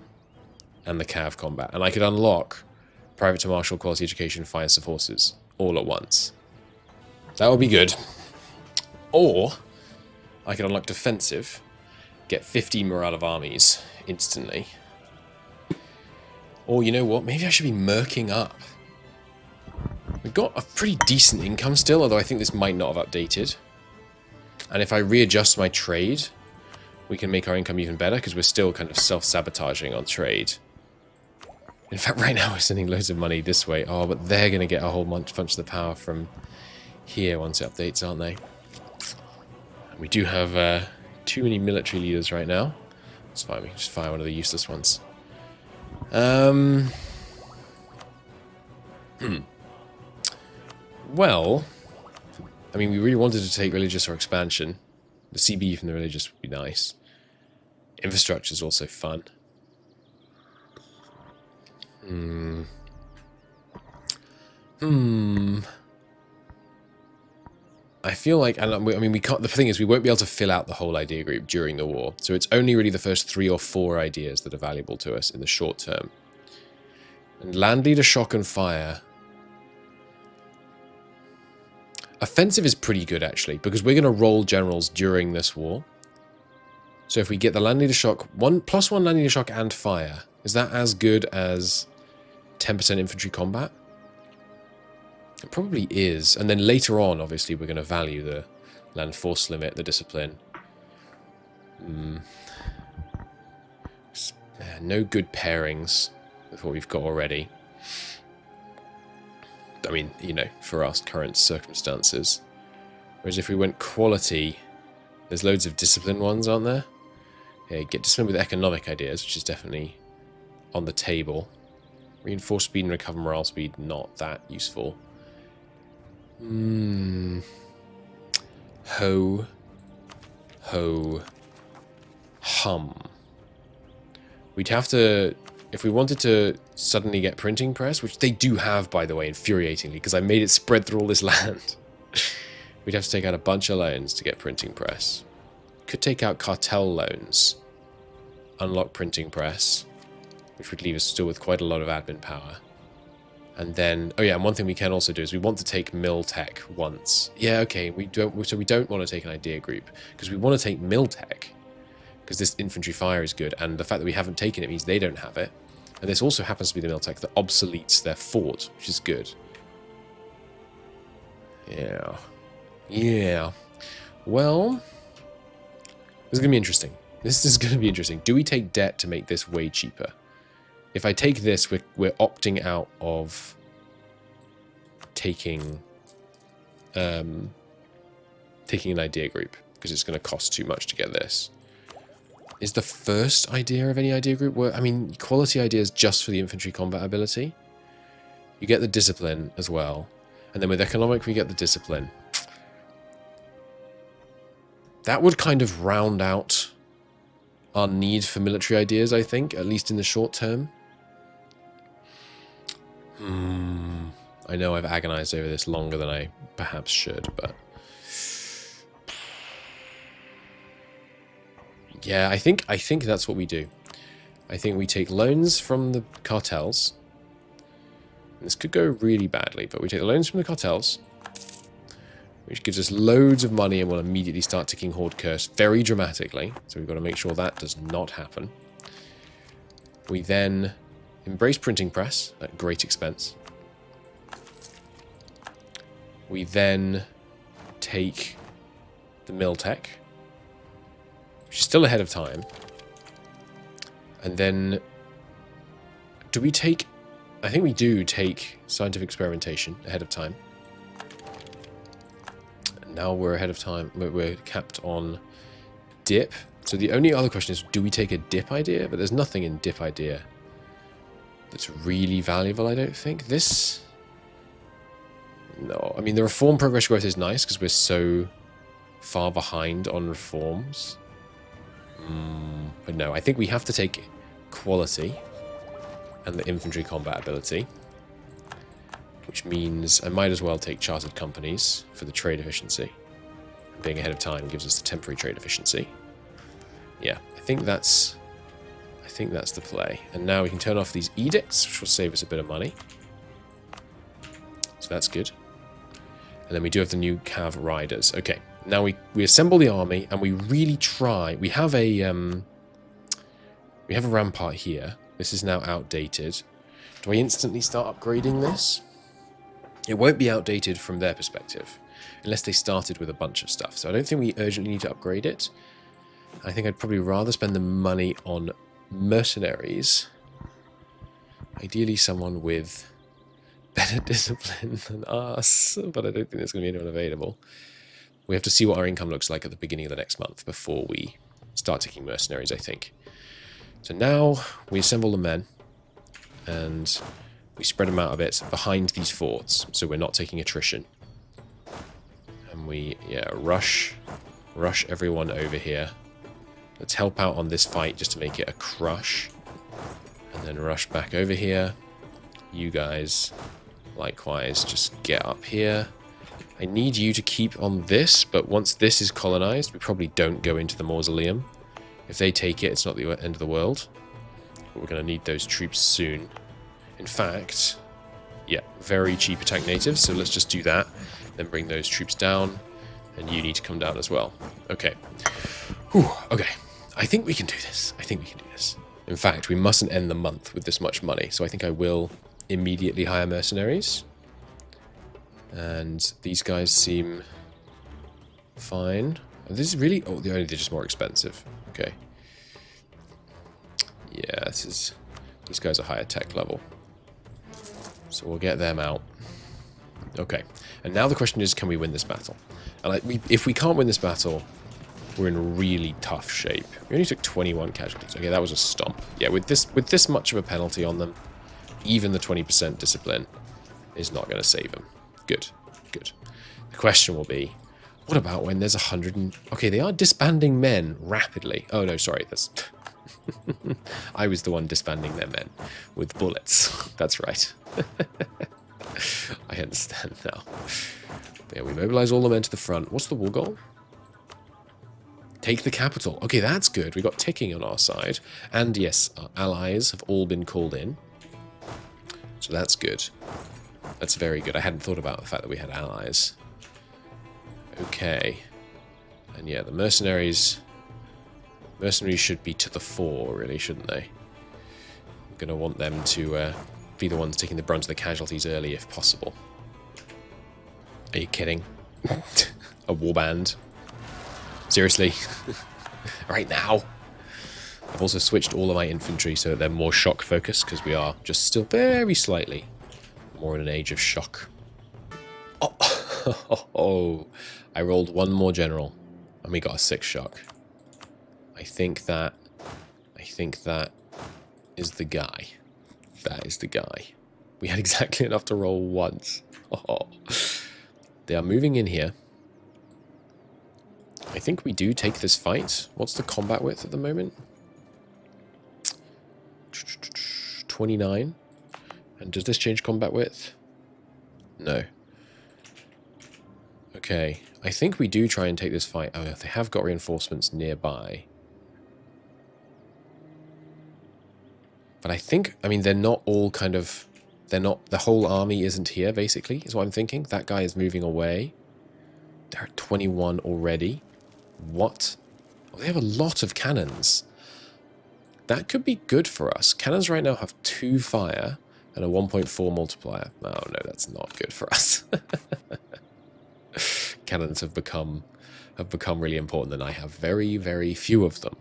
S1: and the cav combat. And I could unlock private to marshal, quality education, fire forces all at once. That would be good. Or I could unlock defensive, get 50 morale of armies instantly. Or, you know what? Maybe I should be merking up. We've got a pretty decent income still, although I think this might not have updated. And if I readjust my trade, we can make our income even better, because we're still kind of self-sabotaging on trade. In fact, right now we're sending loads of money this way. Oh, but they're going to get a whole bunch of the power from here once it updates, aren't they? And we do have too many military leaders right now. It's fine, we can just fire one of the useless ones. Well, I mean, we really wanted to take religious or expansion. The CB from the religious would be nice. Infrastructure is also fun. I feel like, and I mean, we can't. The thing is, we won't be able to fill out the whole idea group during the war. So it's only really the first 3 or 4 ideas that are valuable to us in the short term. And land leader, shock, and fire. Offensive is pretty good, actually, because we're going to roll generals during this war. So if we get the land leader shock, +1 land leader shock and fire, is that as good as 10% infantry combat? It probably is. And then later on, obviously, we're going to value the land force limit, the discipline. No good pairings with what we've got already. I mean, you know, for our current circumstances. Whereas if we went quality, there's loads of discipline ones, aren't there? Yeah, get discipline with economic ideas, which is definitely on the table. Reinforce speed and recover morale speed, not that useful. Ho. Hum. We'd have to... If we wanted to suddenly get printing press, which they do have, by the way, infuriatingly, because I made it spread through all this land, we'd have to take out a bunch of loans to get printing press. Could take out cartel loans, unlock printing press, which would leave us still with quite a lot of admin power. And then, oh yeah, and one thing we can also do is we want to take mill tech once. Yeah, okay, so we don't want to take an idea group, because we want to take mill tech, because this infantry fire is good, and the fact that we haven't taken it means they don't have it. And this also happens to be the mill tech that obsoletes their fort, which is good. Yeah. Yeah. Well, this is going to be interesting. This is going to be interesting. Do we take debt to make this way cheaper? If I take this, we're opting out of taking taking an idea group, because it's going to cost too much to get this. Is the first idea of any idea group work? I mean, quality ideas just for the infantry combat ability. You get the discipline as well. And then with economic, we get the discipline. That would kind of round out our need for military ideas, I think, at least in the short term. I know I've agonized over this longer than I perhaps should, but... Yeah, I think that's what we do. I think we take loans from the cartels. This could go really badly, but we take the loans from the cartels, which gives us loads of money, and we'll immediately start ticking Horde Curse very dramatically. So we've got to make sure that does not happen. We then embrace printing press at great expense. We then take the mill tech, which is still ahead of time. And then, do we take I think we do take scientific experimentation ahead of time. Now we're ahead of time. We're capped on dip. So the only other question is, do we take a dip idea? But there's nothing in dip idea that's really valuable, I don't think. This... No. I mean, the reform progress growth is nice because we're so far behind on reforms. But no, I think we have to take quality and the infantry combat ability. Which means I might as well take chartered companies for the trade efficiency. Being ahead of time gives us the temporary trade efficiency. Yeah, I think that's the play. And now we can turn off these edicts, which will save us a bit of money. So that's good. And then we do have the new cav riders. Okay, now we assemble the army and we really try. We have a rampart here. This is now outdated. Do I instantly start upgrading this? It won't be outdated from their perspective, unless they started with a bunch of stuff. So I don't think we urgently need to upgrade it. I think I'd probably rather spend the money on mercenaries. Ideally someone with better discipline than us, but I don't think there's going to be anyone available. We have to see what our income looks like at the beginning of the next month before we start taking mercenaries, I think. So now we assemble the men, and we spread them out a bit behind these forts, so we're not taking attrition. And we, yeah, rush everyone over here. Let's help out on this fight just to make it a crush. And then rush back over here. You guys, likewise, just get up here. I need you to keep on this, but once this is colonized, we probably don't go into the mausoleum. If they take it, it's not the end of the world. But we're going to need those troops soon. In fact, yeah, very cheap attack natives, so let's just do that. Then bring those troops down, and you need to come down as well. Okay. Whew, okay. I think we can do this. I think we can do this. In fact, we mustn't end the month with this much money, so I think I will immediately hire mercenaries. And these guys seem fine. This is really... Oh, they're just more expensive. Okay. Yeah, these guys are higher tech level. So we'll get them out. Okay. And now the question is, can we win this battle? And if we can't win this battle, we're in really tough shape. We only took 21 casualties. Okay, that was a stomp. Yeah, with this much of a penalty on them, even the 20% discipline is not going to save them. Good, good. The question will be, what about when there's 100 and... Okay, they are disbanding men rapidly. Oh, no, sorry. That's... I was the one disbanding their men with bullets. That's right. I understand now. Yeah, we mobilize all the men to the front. What's the war goal? Take the capital. Okay, that's good. We got ticking on our side. And yes, our allies have all been called in. So that's good. That's very good. I hadn't thought about the fact that we had allies. Okay. And yeah, the mercenaries... Mercenaries should be to the fore, really, shouldn't they? We're going to want them to be the ones taking the brunt of the casualties early, if possible. Are you kidding? A warband? Seriously? Right now? I've also switched all of my infantry so that they're more shock focused, because we are just still very slightly more in an age of shock. Oh, I rolled one more general, and we got a 6 shock. I think that is the guy. That is the guy. We had exactly enough to roll once. Oh. They are moving in here. I think we do take this fight. What's the combat width at the moment? 29. And does this change combat width? No. Okay. I think we do try and take this fight. Oh, they have got reinforcements nearby. But I think, I mean, they're not all kind of, they're not, the whole army isn't here, basically, is what I'm thinking. That guy is moving away. They're at 21 already. What? Oh, they have a lot of cannons. That could be good for us. Cannons right now have 2 fire and a 1.4 multiplier. Oh, no, that's not good for us. Cannons have become really important, and I have very, very few of them.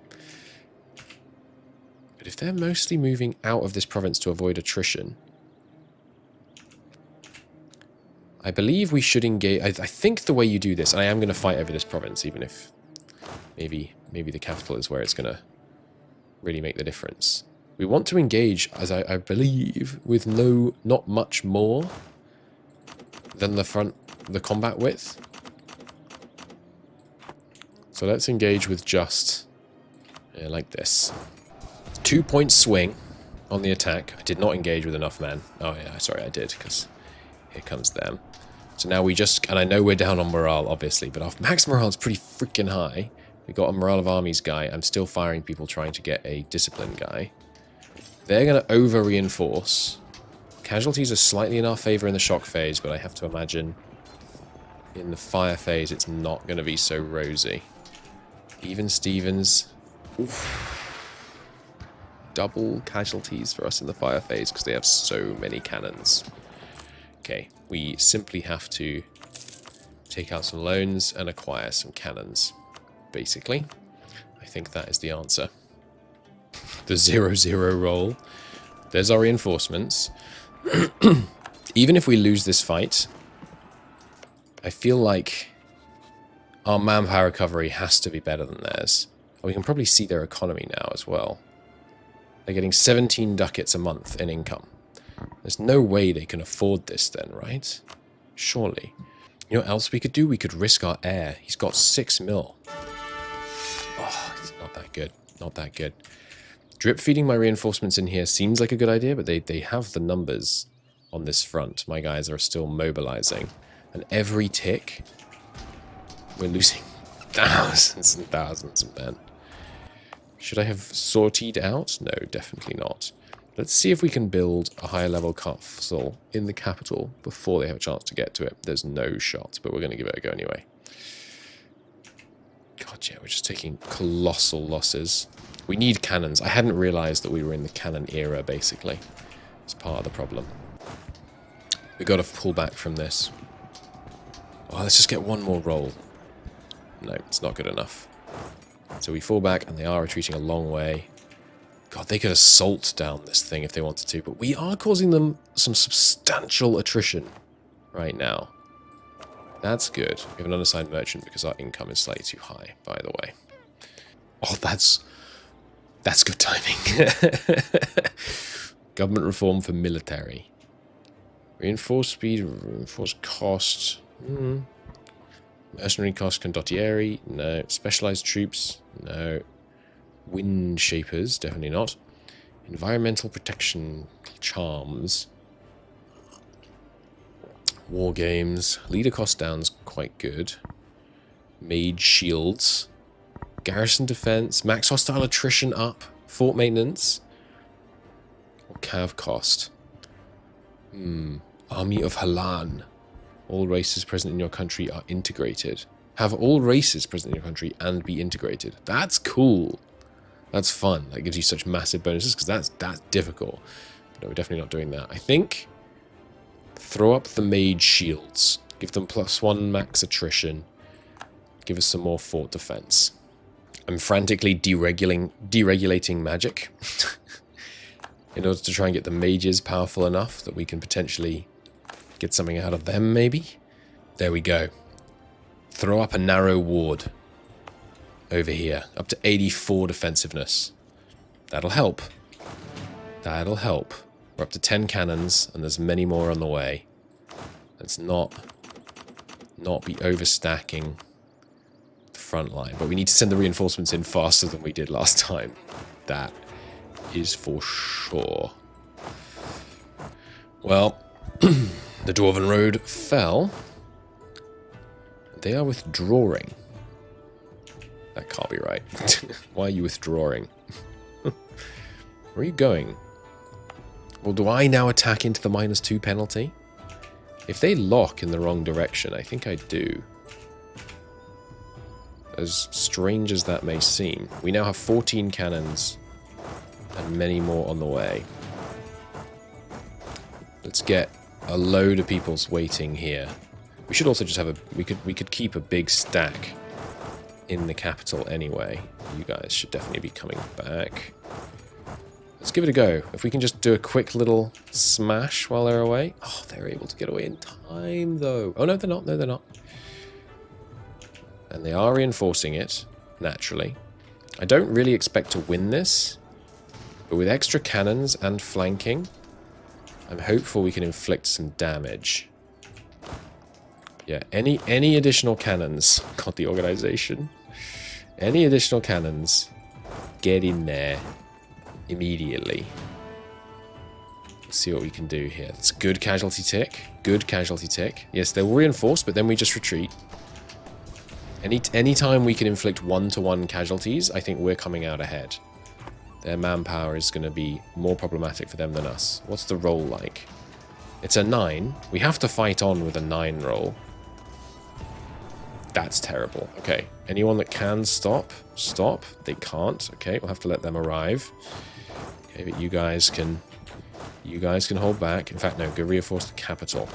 S1: But if they're mostly moving out of this province to avoid attrition, I believe we should engage... I think the way you do this... And I am going to fight over this province, even if... Maybe the capital is where it's going to really make the difference. We want to engage, as I believe, with not much more than the combat width. So let's engage with just like this. 2-point swing on the attack. I did not engage with enough men. Oh yeah, sorry, I did, because here comes them. So now we just... And I know we're down on morale, obviously, but our max morale is pretty freaking high. We got a morale of armies guy. I'm still firing people trying to get a discipline guy. They're going to over-reinforce. Casualties are slightly in our favor in the shock phase, but I have to imagine in the fire phase it's not going to be so rosy. Even Stevens. Oof. Double casualties for us in the fire phase because they have so many cannons. Okay, we simply have to take out some loans and acquire some cannons, basically. I think that is the answer. The 0-0 roll. There's our reinforcements. Even if we lose this fight, I feel like our manpower recovery has to be better than theirs. We can probably see their economy now as well. They're getting 17 ducats a month in income. There's no way they can afford this then, right? Surely. You know what else we could do? We could risk our heir. He's got 6 mil. Oh, it's not that good. Not that good. Drip feeding my reinforcements in here seems like a good idea, but they have the numbers on this front. My guys are still mobilizing. And every tick, we're losing thousands and thousands of men. Should I have sortied out? No, definitely not. Let's see if we can build a higher level castle in the capital before they have a chance to get to it. There's no shot, but we're going to give it a go anyway. God, yeah, we're just taking colossal losses. We need cannons. I hadn't realized that we were in the cannon era, basically. It's part of the problem. We've got to pull back from this. Oh, let's just get one more roll. No, it's not good enough. So we fall back, and they are retreating a long way. God, they could assault down this thing if they wanted to, but we are causing them some substantial attrition right now. That's good. We have an unassigned merchant because our income is slightly too high, by the way. Oh, that's good timing. Government reform for military. Reinforce speed, reinforce cost. Mercenary cost, condottieri, no. Specialized troops, no. Wind shapers, definitely not. Environmental protection charms. War games. Leader cost down's quite good. Mage shields. Garrison defense. Max hostile attrition up. Fort maintenance. Or cav cost. Army of Halan. All races present in your country are integrated. Have all races present in your country and be integrated. That's cool. That's fun. That gives you such massive bonuses because that's difficult. But no, we're definitely not doing that. I think throw up the mage shields. Give them +1 max attrition. Give us some more fort defense. I'm frantically deregulating magic in order to try and get the mages powerful enough that we can potentially get something out of them, maybe? There we go. Throw up a narrow ward over here. Up to 84 defensiveness. That'll help. That'll help. We're up to 10 cannons, and there's many more on the way. Let's not be overstacking the front line. But we need to send the reinforcements in faster than we did last time. That is for sure. Well... The Dwarven Road fell. They are withdrawing. That can't be right. Why are you withdrawing? Where are you going? Well, do I now attack into the -2 penalty? If they lock in the wrong direction, I think I do. As strange as that may seem. We now have 14 cannons and many more on the way. Let's get a load of people's waiting here. We should also just have a... We could keep a big stack in the capital anyway. You guys should definitely be coming back. Let's give it a go. If we can just do a quick little smash while they're away. Oh, they're able to get away in time, though. Oh, no, they're not. No, they're not. And they are reinforcing it, naturally. I don't really expect to win this, but with extra cannons and flanking, I'm hopeful we can inflict some damage. Yeah, any additional cannons, got the organization. Any additional cannons, get in there immediately. Let's see what we can do here. It's good casualty tick. Good casualty tick. Yes, they'll reinforce, but then we just retreat. Any time we can inflict one-to-one casualties, I think we're coming out ahead. Their manpower is going to be more problematic for them than us. What's the roll like? It's a 9. We have to fight on with a 9 roll. That's terrible. Okay. Anyone that can stop? Stop. They can't. Okay, we'll have to let them arrive. Okay, but you guys can hold back. In fact, no, go reinforce the capital.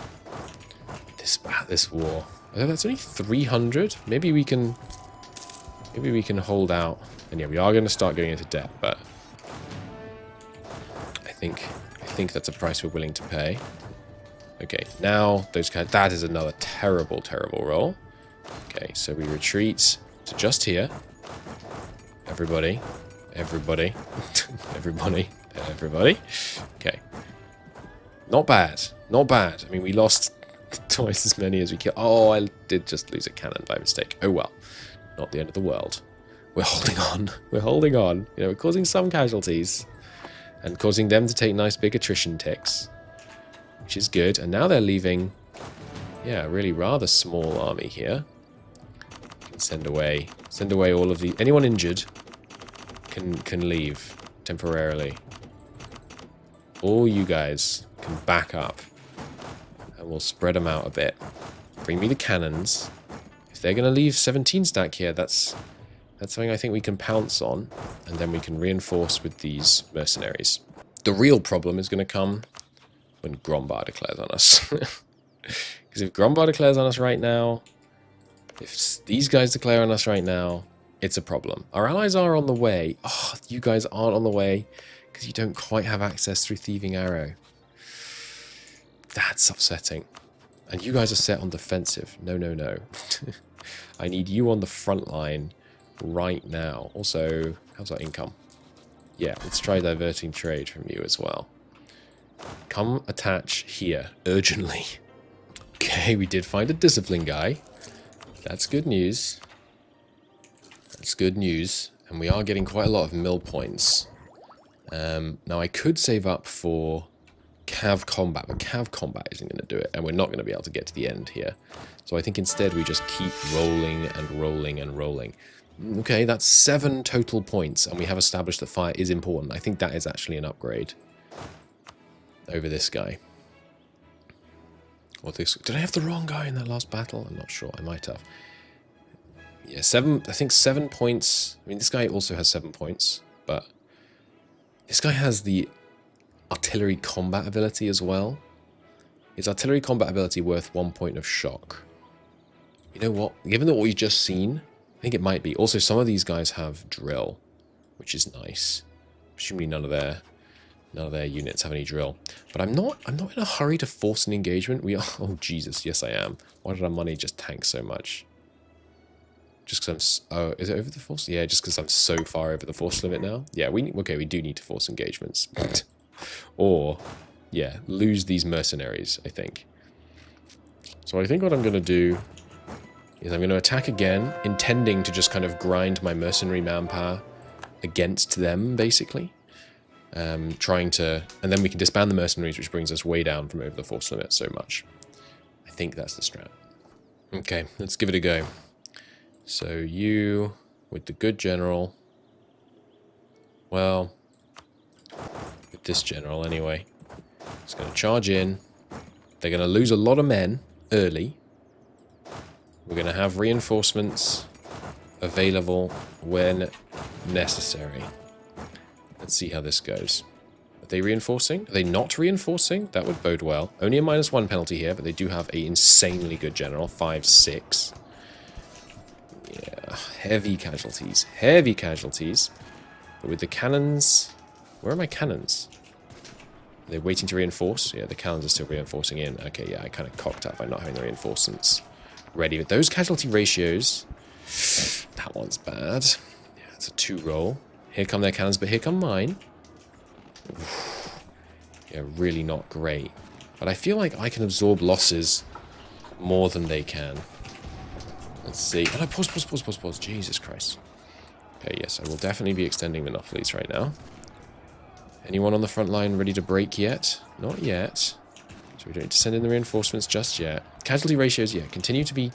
S1: This war. Oh, that's only 300. Maybe we can hold out. And yeah, we are going to start going into debt, but I think that's a price we're willing to pay. Okay, now that is another terrible, terrible roll. Okay, so we retreat to just here. Everybody. Everybody. Everybody. Everybody. Okay. Not bad. Not bad. I mean, we lost twice as many as we killed. Oh, I did just lose a cannon by mistake. Oh well. Not the end of the world. We're holding on. We're holding on. You know, we're causing some casualties. And causing them to take nice big attrition ticks. Which is good. And now they're leaving, yeah, a really rather small army here. Can send away all of the... Anyone injured can leave temporarily. All you guys can back up. And we'll spread them out a bit. Bring me the cannons. If they're going to leave 17 stack here, that's something I think we can pounce on. And then we can reinforce with these mercenaries. The real problem is going to come when Grombar declares on us. Because if Grombar declares on us right now, if these guys declare on us right now, it's a problem. Our allies are on the way. Oh, you guys aren't on the way because you don't quite have access through Thieving Arrow. That's upsetting. And you guys are set on defensive. No, no, no. I need you on the front line right now. Also, how's our income? Yeah, let's try diverting trade from you as well. Come attach here, urgently. Okay, we did find a discipline guy. That's good news. That's good news. And we are getting quite a lot of mill points. Now, I could save up for Cav Combat, but Cav Combat isn't going to do it, and we're not going to be able to get to the end here. So I think instead we just keep rolling and rolling and rolling. Okay, that's 7 total points, and we have established that fire is important. I think that is actually an upgrade over this guy. Or this... Did I have the wrong guy in that last battle? I'm not sure. I might have. Yeah, 7... I think 7 points... I mean, this guy also has 7 points, but... This guy has the artillery combat ability as well. Is artillery combat ability worth 1 point of shock? You know what? Given that what we've just seen, I think it might be. Also, some of these guys have drill, which is nice. Presumably none of their units have any drill. But I'm not in a hurry to force an engagement. We are... Oh, Jesus. Yes, I am. Why did our money just tank so much? Just because I'm... Oh, is it over the force? Yeah, just because I'm so far over the force limit now. Yeah, we do need to force engagements. Or, yeah, lose these mercenaries, I think. So I think what I'm going to do is I'm going to attack again, intending to just kind of grind my mercenary manpower against them, basically. Trying to... And then we can disband the mercenaries, which brings us way down from over the force limit so much. I think that's the strat. Okay, let's give it a go. So you, with the good general... Well... With this general, anyway. It's going to charge in. They're going to lose a lot of men early. We're going to have reinforcements available when necessary. Let's see how this goes. Are they reinforcing? Are they not reinforcing? That would bode well. Only a -1 penalty here, but they do have an insanely good general. 5-6. Yeah, heavy casualties. Heavy casualties. But with the cannons Where are my cannons? Are they waiting to reinforce? Yeah, the cannons are still reinforcing in. Okay, yeah, I kind of cocked up by not having the reinforcements ready. But those casualty ratios... That one's bad. Yeah, it's a 2 roll. Here come their cannons, but here come mine. Yeah, really not great. But I feel like I can absorb losses more than they can. Let's see. Oh, no, pause. Jesus Christ. Okay, yes, I will definitely be extending monopolies right now. Anyone on the front line ready to break yet? Not yet. So we don't need to send in the reinforcements just yet. Casualty ratios, yeah, continue to be,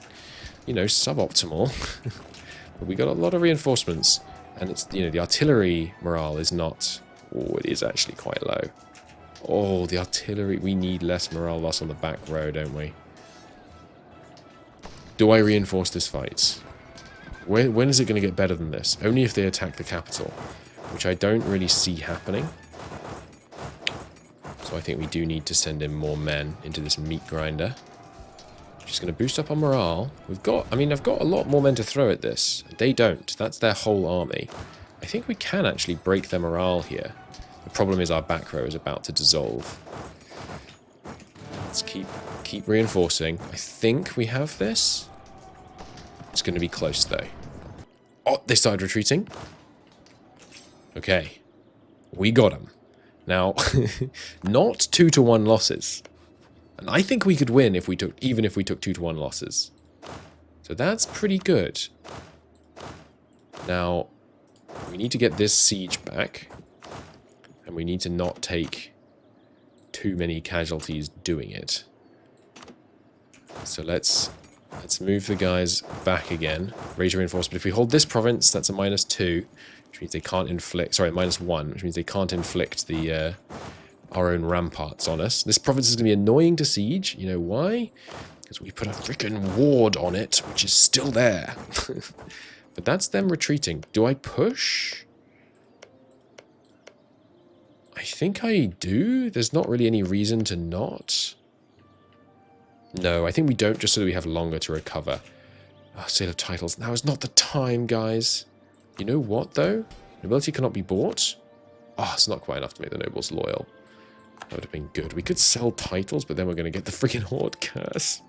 S1: you know, suboptimal. But we got a lot of reinforcements. And it's, you know, the artillery morale is not... Oh, it is actually quite low. Oh, the artillery... We need less morale loss on the back row, don't we? Do I reinforce this fight? When is it going to get better than this? Only if they attack the capital. Which I don't really see happening. So I think we do need to send in more men into this meat grinder. Just going to boost up our morale. We've got... I mean, I've got a lot more men to throw at this. They don't. That's their whole army. I think we can actually break their morale here. The problem is our back row is about to dissolve. Let's keep reinforcing. I think we have this. It's going to be close, though. Oh, they started retreating. Okay. We got them. Now, not 2-to-1 losses. And I think we could win if we took, even if we took 2-to-1 losses. So that's pretty good. Now, we need to get this siege back. And we need to not take too many casualties doing it. So let's move the guys back again. Raise your reinforcement. If we hold this province, that's a -2. Which means they can't inflict... Sorry, -1. Which means they can't inflict the... our own ramparts on us. This province is going to be annoying to siege. You know why? Because we put a freaking ward on it, which is still there. But that's them retreating. Do I push? I think I do. There's not really any reason to not. No, I think we don't, just so that we have longer to recover. Oh, sale of titles. Now is not the time, guys. You know what, though? Nobility cannot be bought. Oh, it's not quite enough to make the nobles loyal. That would have been good. We could sell titles, but then we're going to get the freaking Horde curse.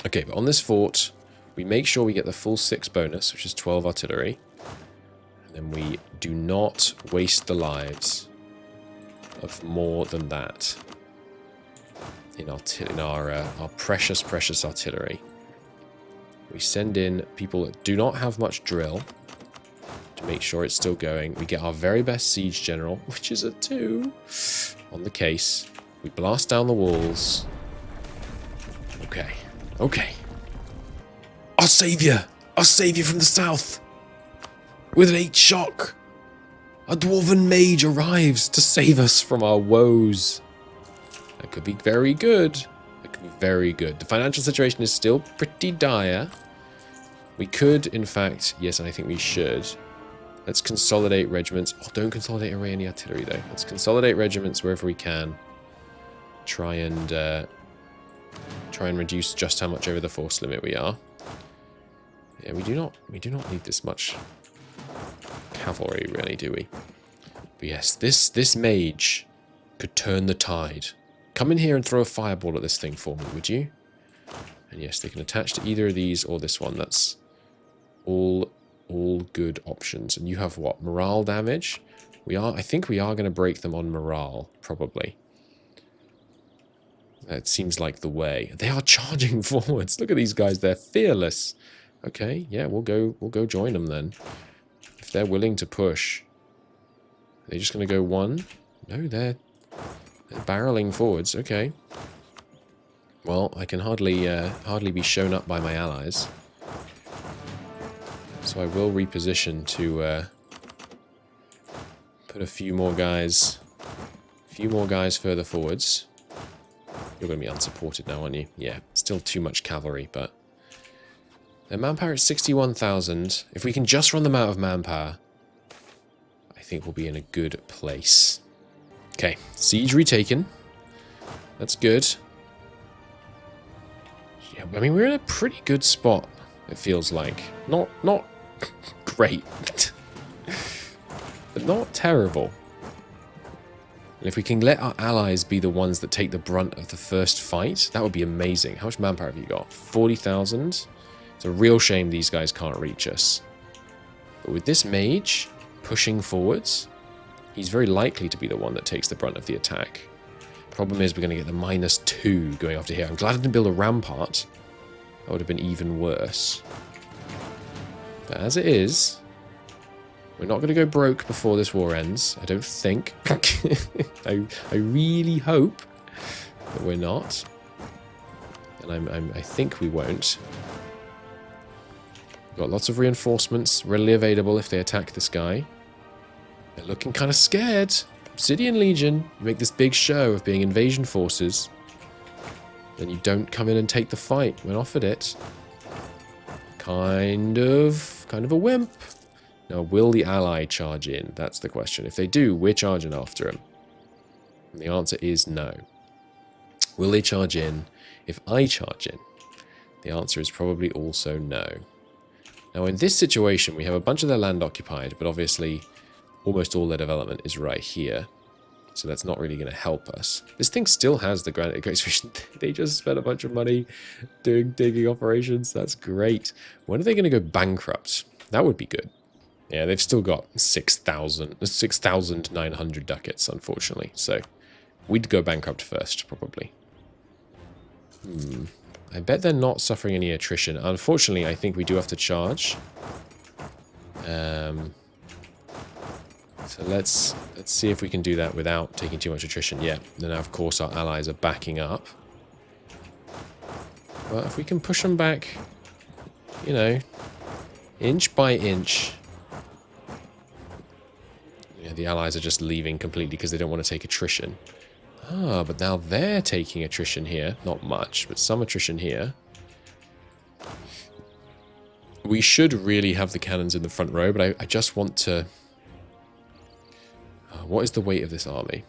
S1: Okay, but on this fort, we make sure we get the full 6 bonus, which is 12 artillery. And then we do not waste the lives of more than that in our precious, precious artillery. We send in people that do not have much drill to make sure it's still going. We get our very best siege general, which is a 2, on the case. We blast down the walls. Okay. Okay. Our savior! Our savior from the south! With an 8 shock! A dwarven mage arrives to save us from our woes. That could be very good. That could be very good. The financial situation is still pretty dire. We could, in fact... Yes, and I think we should. Let's consolidate regiments. Oh, don't consolidate array any artillery, though. Let's consolidate regiments wherever we can. Try and reduce just how much over the force limit we are. Yeah, we do not need this much cavalry, really, do we? But yes, this mage could turn the tide. Come in here and throw a fireball at this thing for me, would you? And yes, they can attach to either of these or this one. That's all good options. And you have what? Morale damage? I think we are going to break them on morale, probably. That seems like the way. They are charging forwards. Look at these guys, they're fearless. Okay, yeah, we'll go join them then. If they're willing to push. Are they just going to go one? No, they're barreling forwards. Okay. Well, I can hardly be shown up by my allies. So I will reposition to put a few more guys further forwards. You're going to be unsupported now, aren't you? Yeah, still too much cavalry, but their manpower is 61,000. If we can just run them out of manpower, I think we'll be in a good place. Okay, siege retaken. That's good. Yeah, I mean, we're in a pretty good spot, it feels like. Not great. but not terrible. And if we can let our allies be the ones that take the brunt of the first fight, that would be amazing. How much manpower have you got? 40,000? It's a real shame these guys can't reach us. But with this mage pushing forwards, he's very likely to be the one that takes the brunt of the attack. Problem is we're going to get the -2 going after here. I'm glad I didn't build a rampart. That would have been even worse. But as it is, we're not going to go broke before this war ends. I don't think. I really hope that we're not. And I think we won't. We've got lots of reinforcements readily available if they attack this guy. They're looking kind of scared. Obsidian Legion, you make this big show of being invasion forces. Then you don't come in and take the fight when offered it. Kind of a wimp. Now, will the ally charge in? That's the question. If they do, we're charging after them. And the answer is no. Will they charge in? If I charge in, the answer is probably also no. Now, in this situation, we have a bunch of their land occupied, but obviously almost all their development is right here. So that's not really going to help us. This thing still has the Great Fish. They just spent a bunch of money doing digging operations. That's great. When are they going to go bankrupt? That would be good. Yeah, they've still got 6,900 ducats, unfortunately. So we'd go bankrupt first, probably. I bet they're not suffering any attrition. Unfortunately, I think we do have to charge. So let's see if we can do that without taking too much attrition. Yeah, then of course our allies are backing up. But if we can push them back, you know, inch by inch. Yeah, the allies are just leaving completely because they don't want to take attrition. Ah, but now they're taking attrition here. Not much, but some attrition here. We should really have the cannons in the front row, but I just want to... what is the weight of this army?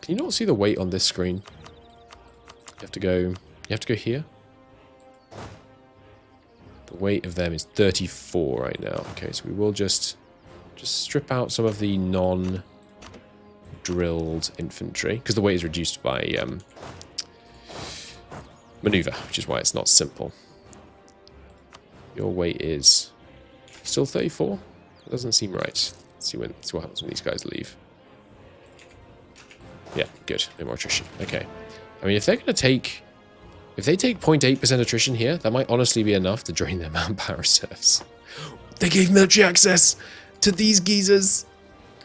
S1: Can you not see the weight on this screen? You have to go here. The weight of them is 34 right now. Okay, so we will just strip out some of the non-drilled infantry, because the weight is reduced by maneuver, which is why it's not simple. Your weight is still 34? That doesn't seem right. Let's see what happens when these guys leave. Yeah, good. No more attrition. Okay. I mean, if they're going to take... If they take 0.8% attrition here, that might honestly be enough to drain their manpower reserves. They gave military access to these geezers!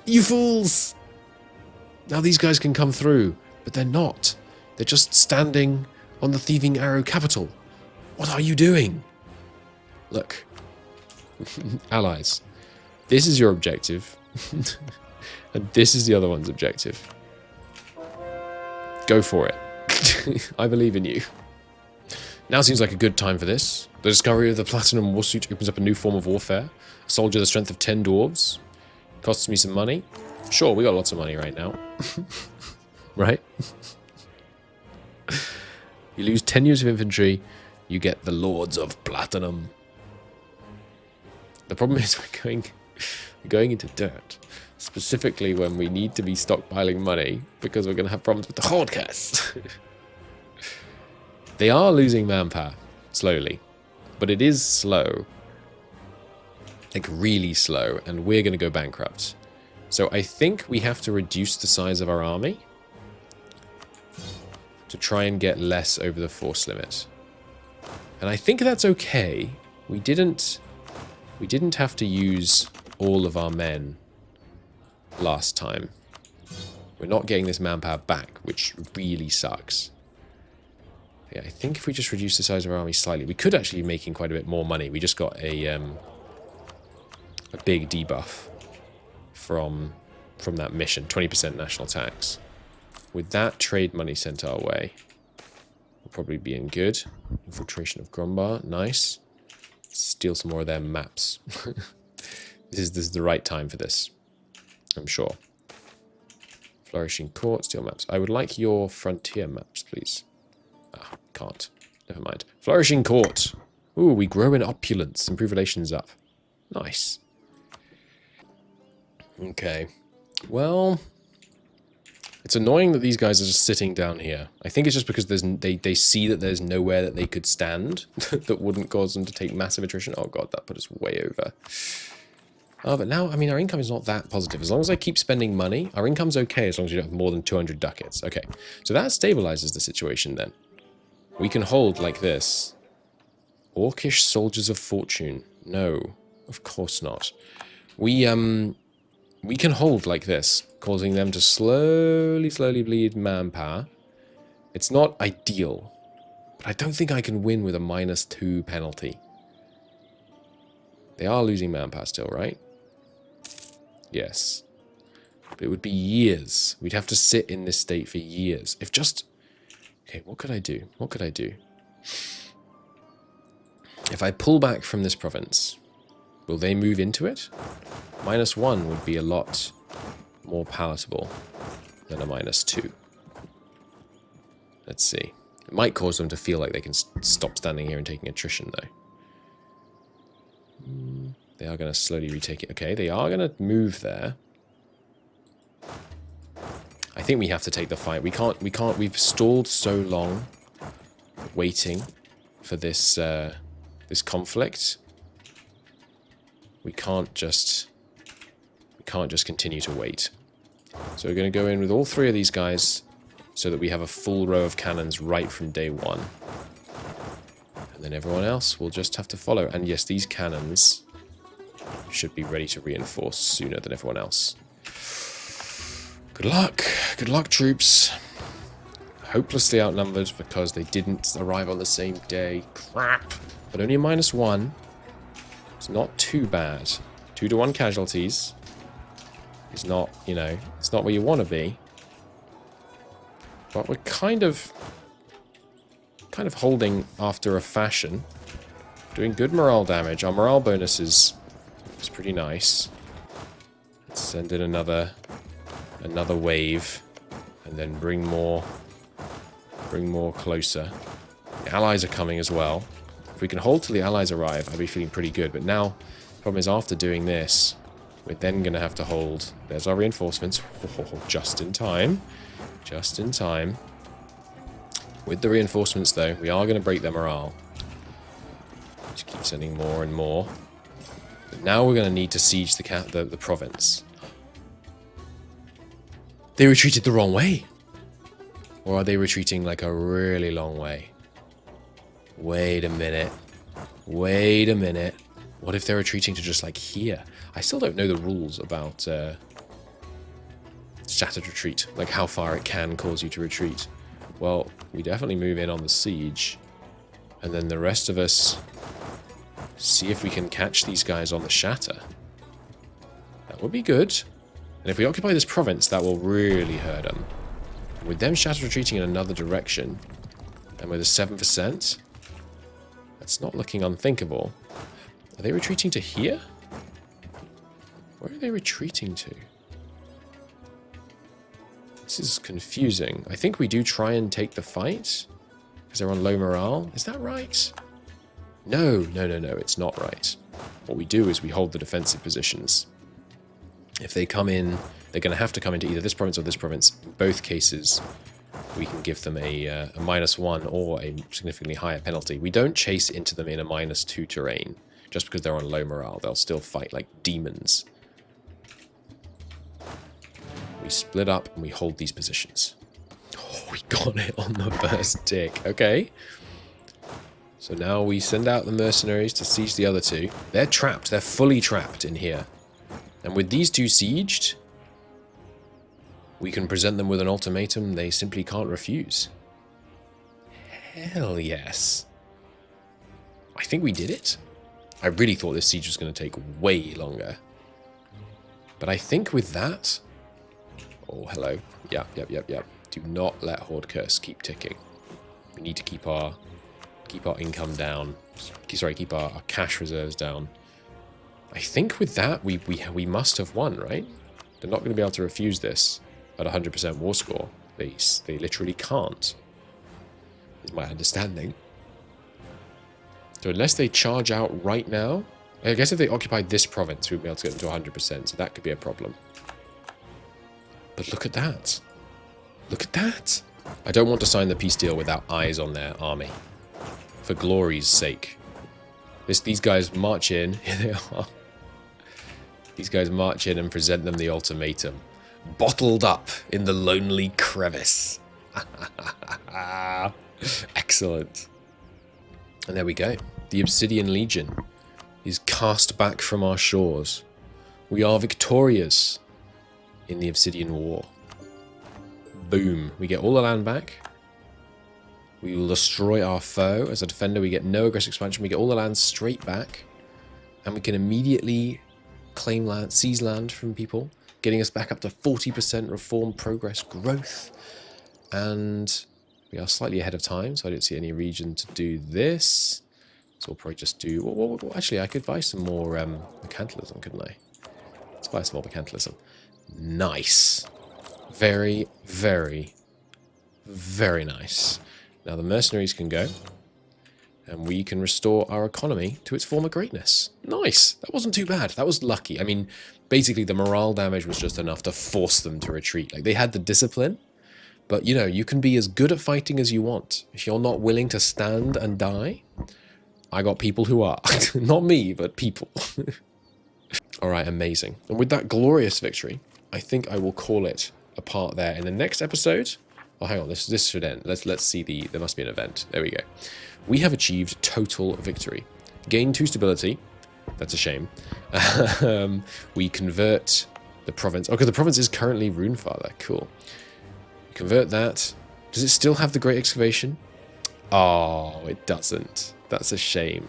S1: You fools! Now these guys can come through, but they're not. They're just standing on the Thieving Arrow capital. What are you doing? Look. Allies. This is your objective. And this is the other one's objective. Go for it. I believe in you. Now seems like a good time for this. The discovery of the Platinum Warsuit opens up a new form of warfare. A soldier the strength of 10 dwarves. Costs me some money. Sure, we got lots of money right now. Right? You lose 10 years of infantry, you get the Lords of Platinum. The problem is we're going into dirt. Specifically when we need to be stockpiling money, because we're going to have problems with the Hordcast. They are losing manpower, slowly. But it is slow. Like, really slow, and we're going to go bankrupt. So I think we have to reduce the size of our army to try and get less over the force limit. And I think that's okay. We didn't have to use all of our men last time. We're not getting this manpower back, which really sucks. Yeah, I think if we just reduce the size of our army slightly, we could actually be making quite a bit more money. We just got a big debuff from that mission, 20% national tax. With that trade money sent our way, we'll probably be in good. Infiltration of Grombar, nice. Steal some more of their maps. This is the right time for this, I'm sure. Flourishing Court, steal maps. I would like your frontier maps, please. Ah, can't. Never mind. Flourishing Court. Ooh, we grow in opulence. Improve relations up. Nice. Okay. Well, it's annoying that these guys are just sitting down here. I think it's just because they see that there's nowhere that they could stand that wouldn't cause them to take massive attrition. Oh god, that put us way over. Oh, but now, I mean, our income is not that positive. As long as I keep spending money, our income's okay as long as you don't have more than 200 ducats. Okay, so that stabilizes the situation then. We can hold like this. Orcish Soldiers of Fortune. No, of course not. We can hold like this, causing them to slowly bleed manpower. It's not ideal, but I don't think I can win with a -2 penalty. They are losing manpower still, right? Yes. But it would be years. We'd have to sit in this state for years. If just... Okay, what could I do? What could I do? If I pull back from this province, will they move into it? -1 would be a lot more palatable than a -2. Let's see. It might cause them to feel like they can stop standing here and taking attrition, though. They are going to slowly retake it. Okay, they are going to move there. I think we have to take the fight. We can't, we've stalled so long waiting for this, this conflict. We can't just continue to wait. So we're going to go in with all 3 of these guys so that we have a full row of cannons right from day 1. And then everyone else will just have to follow. And yes, these cannons should be ready to reinforce sooner than everyone else. Good luck. Good luck, troops. Hopelessly outnumbered because they didn't arrive on the same day. Crap. But only a -1. It's not too bad. 2-to-1 casualties. It's not, you know, it's not where you want to be. But we're kind of holding after a fashion. Doing good morale damage. Our morale bonus is pretty nice. Let's send in another wave. And then bring more closer. The allies are coming as well. If we can hold till the allies arrive, I'll be feeling pretty good. But now, the problem is after doing this, we're then going to have to hold. There's our reinforcements. Oh, just in time. Just in time. With the reinforcements, though, we are going to break their morale. Just keep sending more and more. But now we're going to need to siege the province. They retreated the wrong way. Or are they retreating like a really long way? Wait a minute. Wait a minute. What if they're retreating to just like here? I still don't know the rules about shattered retreat. Like how far it can cause you to retreat. Well, we definitely move in on the siege. And then the rest of us see if we can catch these guys on the shatter. That would be good. And if we occupy this province, that will really hurt them. With them shatter retreating in another direction, and with a 7%, that's not looking unthinkable. Are they retreating to here? Where are they retreating to? This is confusing. I think we do try and take the fight, because they're on low morale. Is that right? No, it's not right. What we do is we hold the defensive positions. If they come in, they're going to have to come into either this province or this province. In both cases, we can give them a -1 or a significantly higher penalty. We don't chase into them in a -2 terrain, just because they're on low morale. They'll still fight like demons. We split up and we hold these positions. Oh, we got it on the first tick. Okay. So now we send out the mercenaries to siege the other 2. They're trapped. They're fully trapped in here. And with these 2 sieged, we can present them with an ultimatum they simply can't refuse. Hell yes. I think we did it. I really thought this siege was going to take way longer. But I think with that... Oh, hello. Yep. Do not let Horde Curse keep ticking. We need to keep our income down. Sorry, keep our cash reserves down. I think with that, we must have won, right? They're not going to be able to refuse this at 100% war score. They literally can't, is my understanding. So unless they charge out right now, I guess if they occupied this province, we'd be able to get them to 100%, so that could be a problem. But look at that. Look at that. I don't want to sign the peace deal without eyes on their army. For glory's sake. These guys march in. Here they are. These guys march in and present them the ultimatum. Bottled up in the lonely crevice. Excellent. And there we go. The Obsidian Legion is cast back from our shores. We are victorious in the Obsidian War. Boom. We get all the land back. We will destroy our foe. As a defender, we get no aggressive expansion. We get all the land straight back. And we can immediately claim land, seize land from people, getting us back up to 40% reform, progress, growth. And we are slightly ahead of time, so I don't see any reason to do this. So we'll probably just do... Well, actually, I could buy some more mercantilism, couldn't I? Let's buy some more mercantilism. Nice. Very, very, very nice. Now the mercenaries can go, and we can restore our economy to its former greatness. Nice! That wasn't too bad. That was lucky. I mean, basically the morale damage was just enough to force them to retreat. Like, they had the discipline, but, you know, you can be as good at fighting as you want. If you're not willing to stand and die, I got people who are. Not me, but people. Alright, amazing. And with that glorious victory, I think I will call it a part there. In the next episode... Oh, hang on, this should end. Let's see the... There must be an event. There we go. We have achieved total victory. Gain 2 stability. That's a shame. We convert the province. Oh, because the province is currently Runefather. Cool. Convert that. Does it still have the Great Excavation? Oh, it doesn't. That's a shame.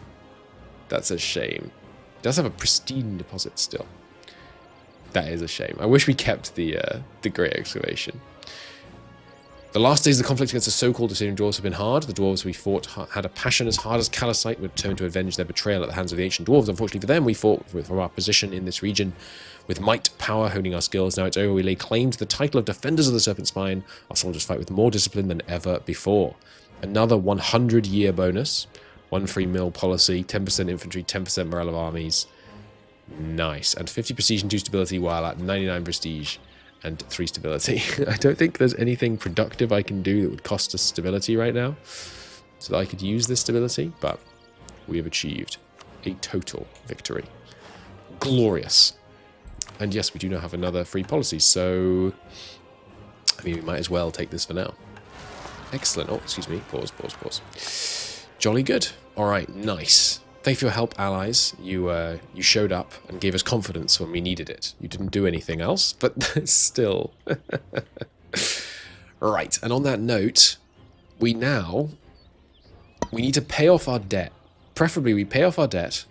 S1: That's a shame. It does have a pristine deposit still. That is a shame. I wish we kept the Great Excavation. The last days of the conflict against the so-called Obsidian Dwarves have been hard. The dwarves we fought had a passion as hard as calcite would turn to avenge their betrayal at the hands of the ancient dwarves. Unfortunately for them, we fought from our position in this region with might, power, honing our skills. Now it's over. We lay claim to the title of Defenders of the Serpent Spine. Our soldiers fight with more discipline than ever before. Another 100-year bonus. 1 free mill policy. 10% infantry. 10% morale of armies. Nice. And 50 prestige and 2 stability while at 99 prestige. And 3 stability. I don't think there's anything productive I can do that would cost us stability right now, so that I could use this stability, but we have achieved a total victory. Glorious. And yes, we do now have another free policy, so I mean, we might as well take this for now. Excellent. Oh, excuse me. Pause. Jolly good. All right, nice. Thank you for your help, allies. You showed up and gave us confidence when we needed it. You didn't do anything else, but still. Right, and on that note, we need to pay off our debt. Preferably we pay off our debt,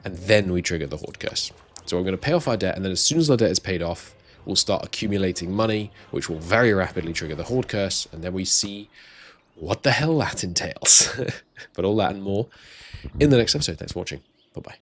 S1: and then we trigger the Horde Curse. So we're going to pay off our debt, and then as soon as our debt is paid off, we'll start accumulating money, which will very rapidly trigger the Horde Curse, and then we see what the hell that entails. But all that and more in the next episode. Thanks for watching. Bye-bye.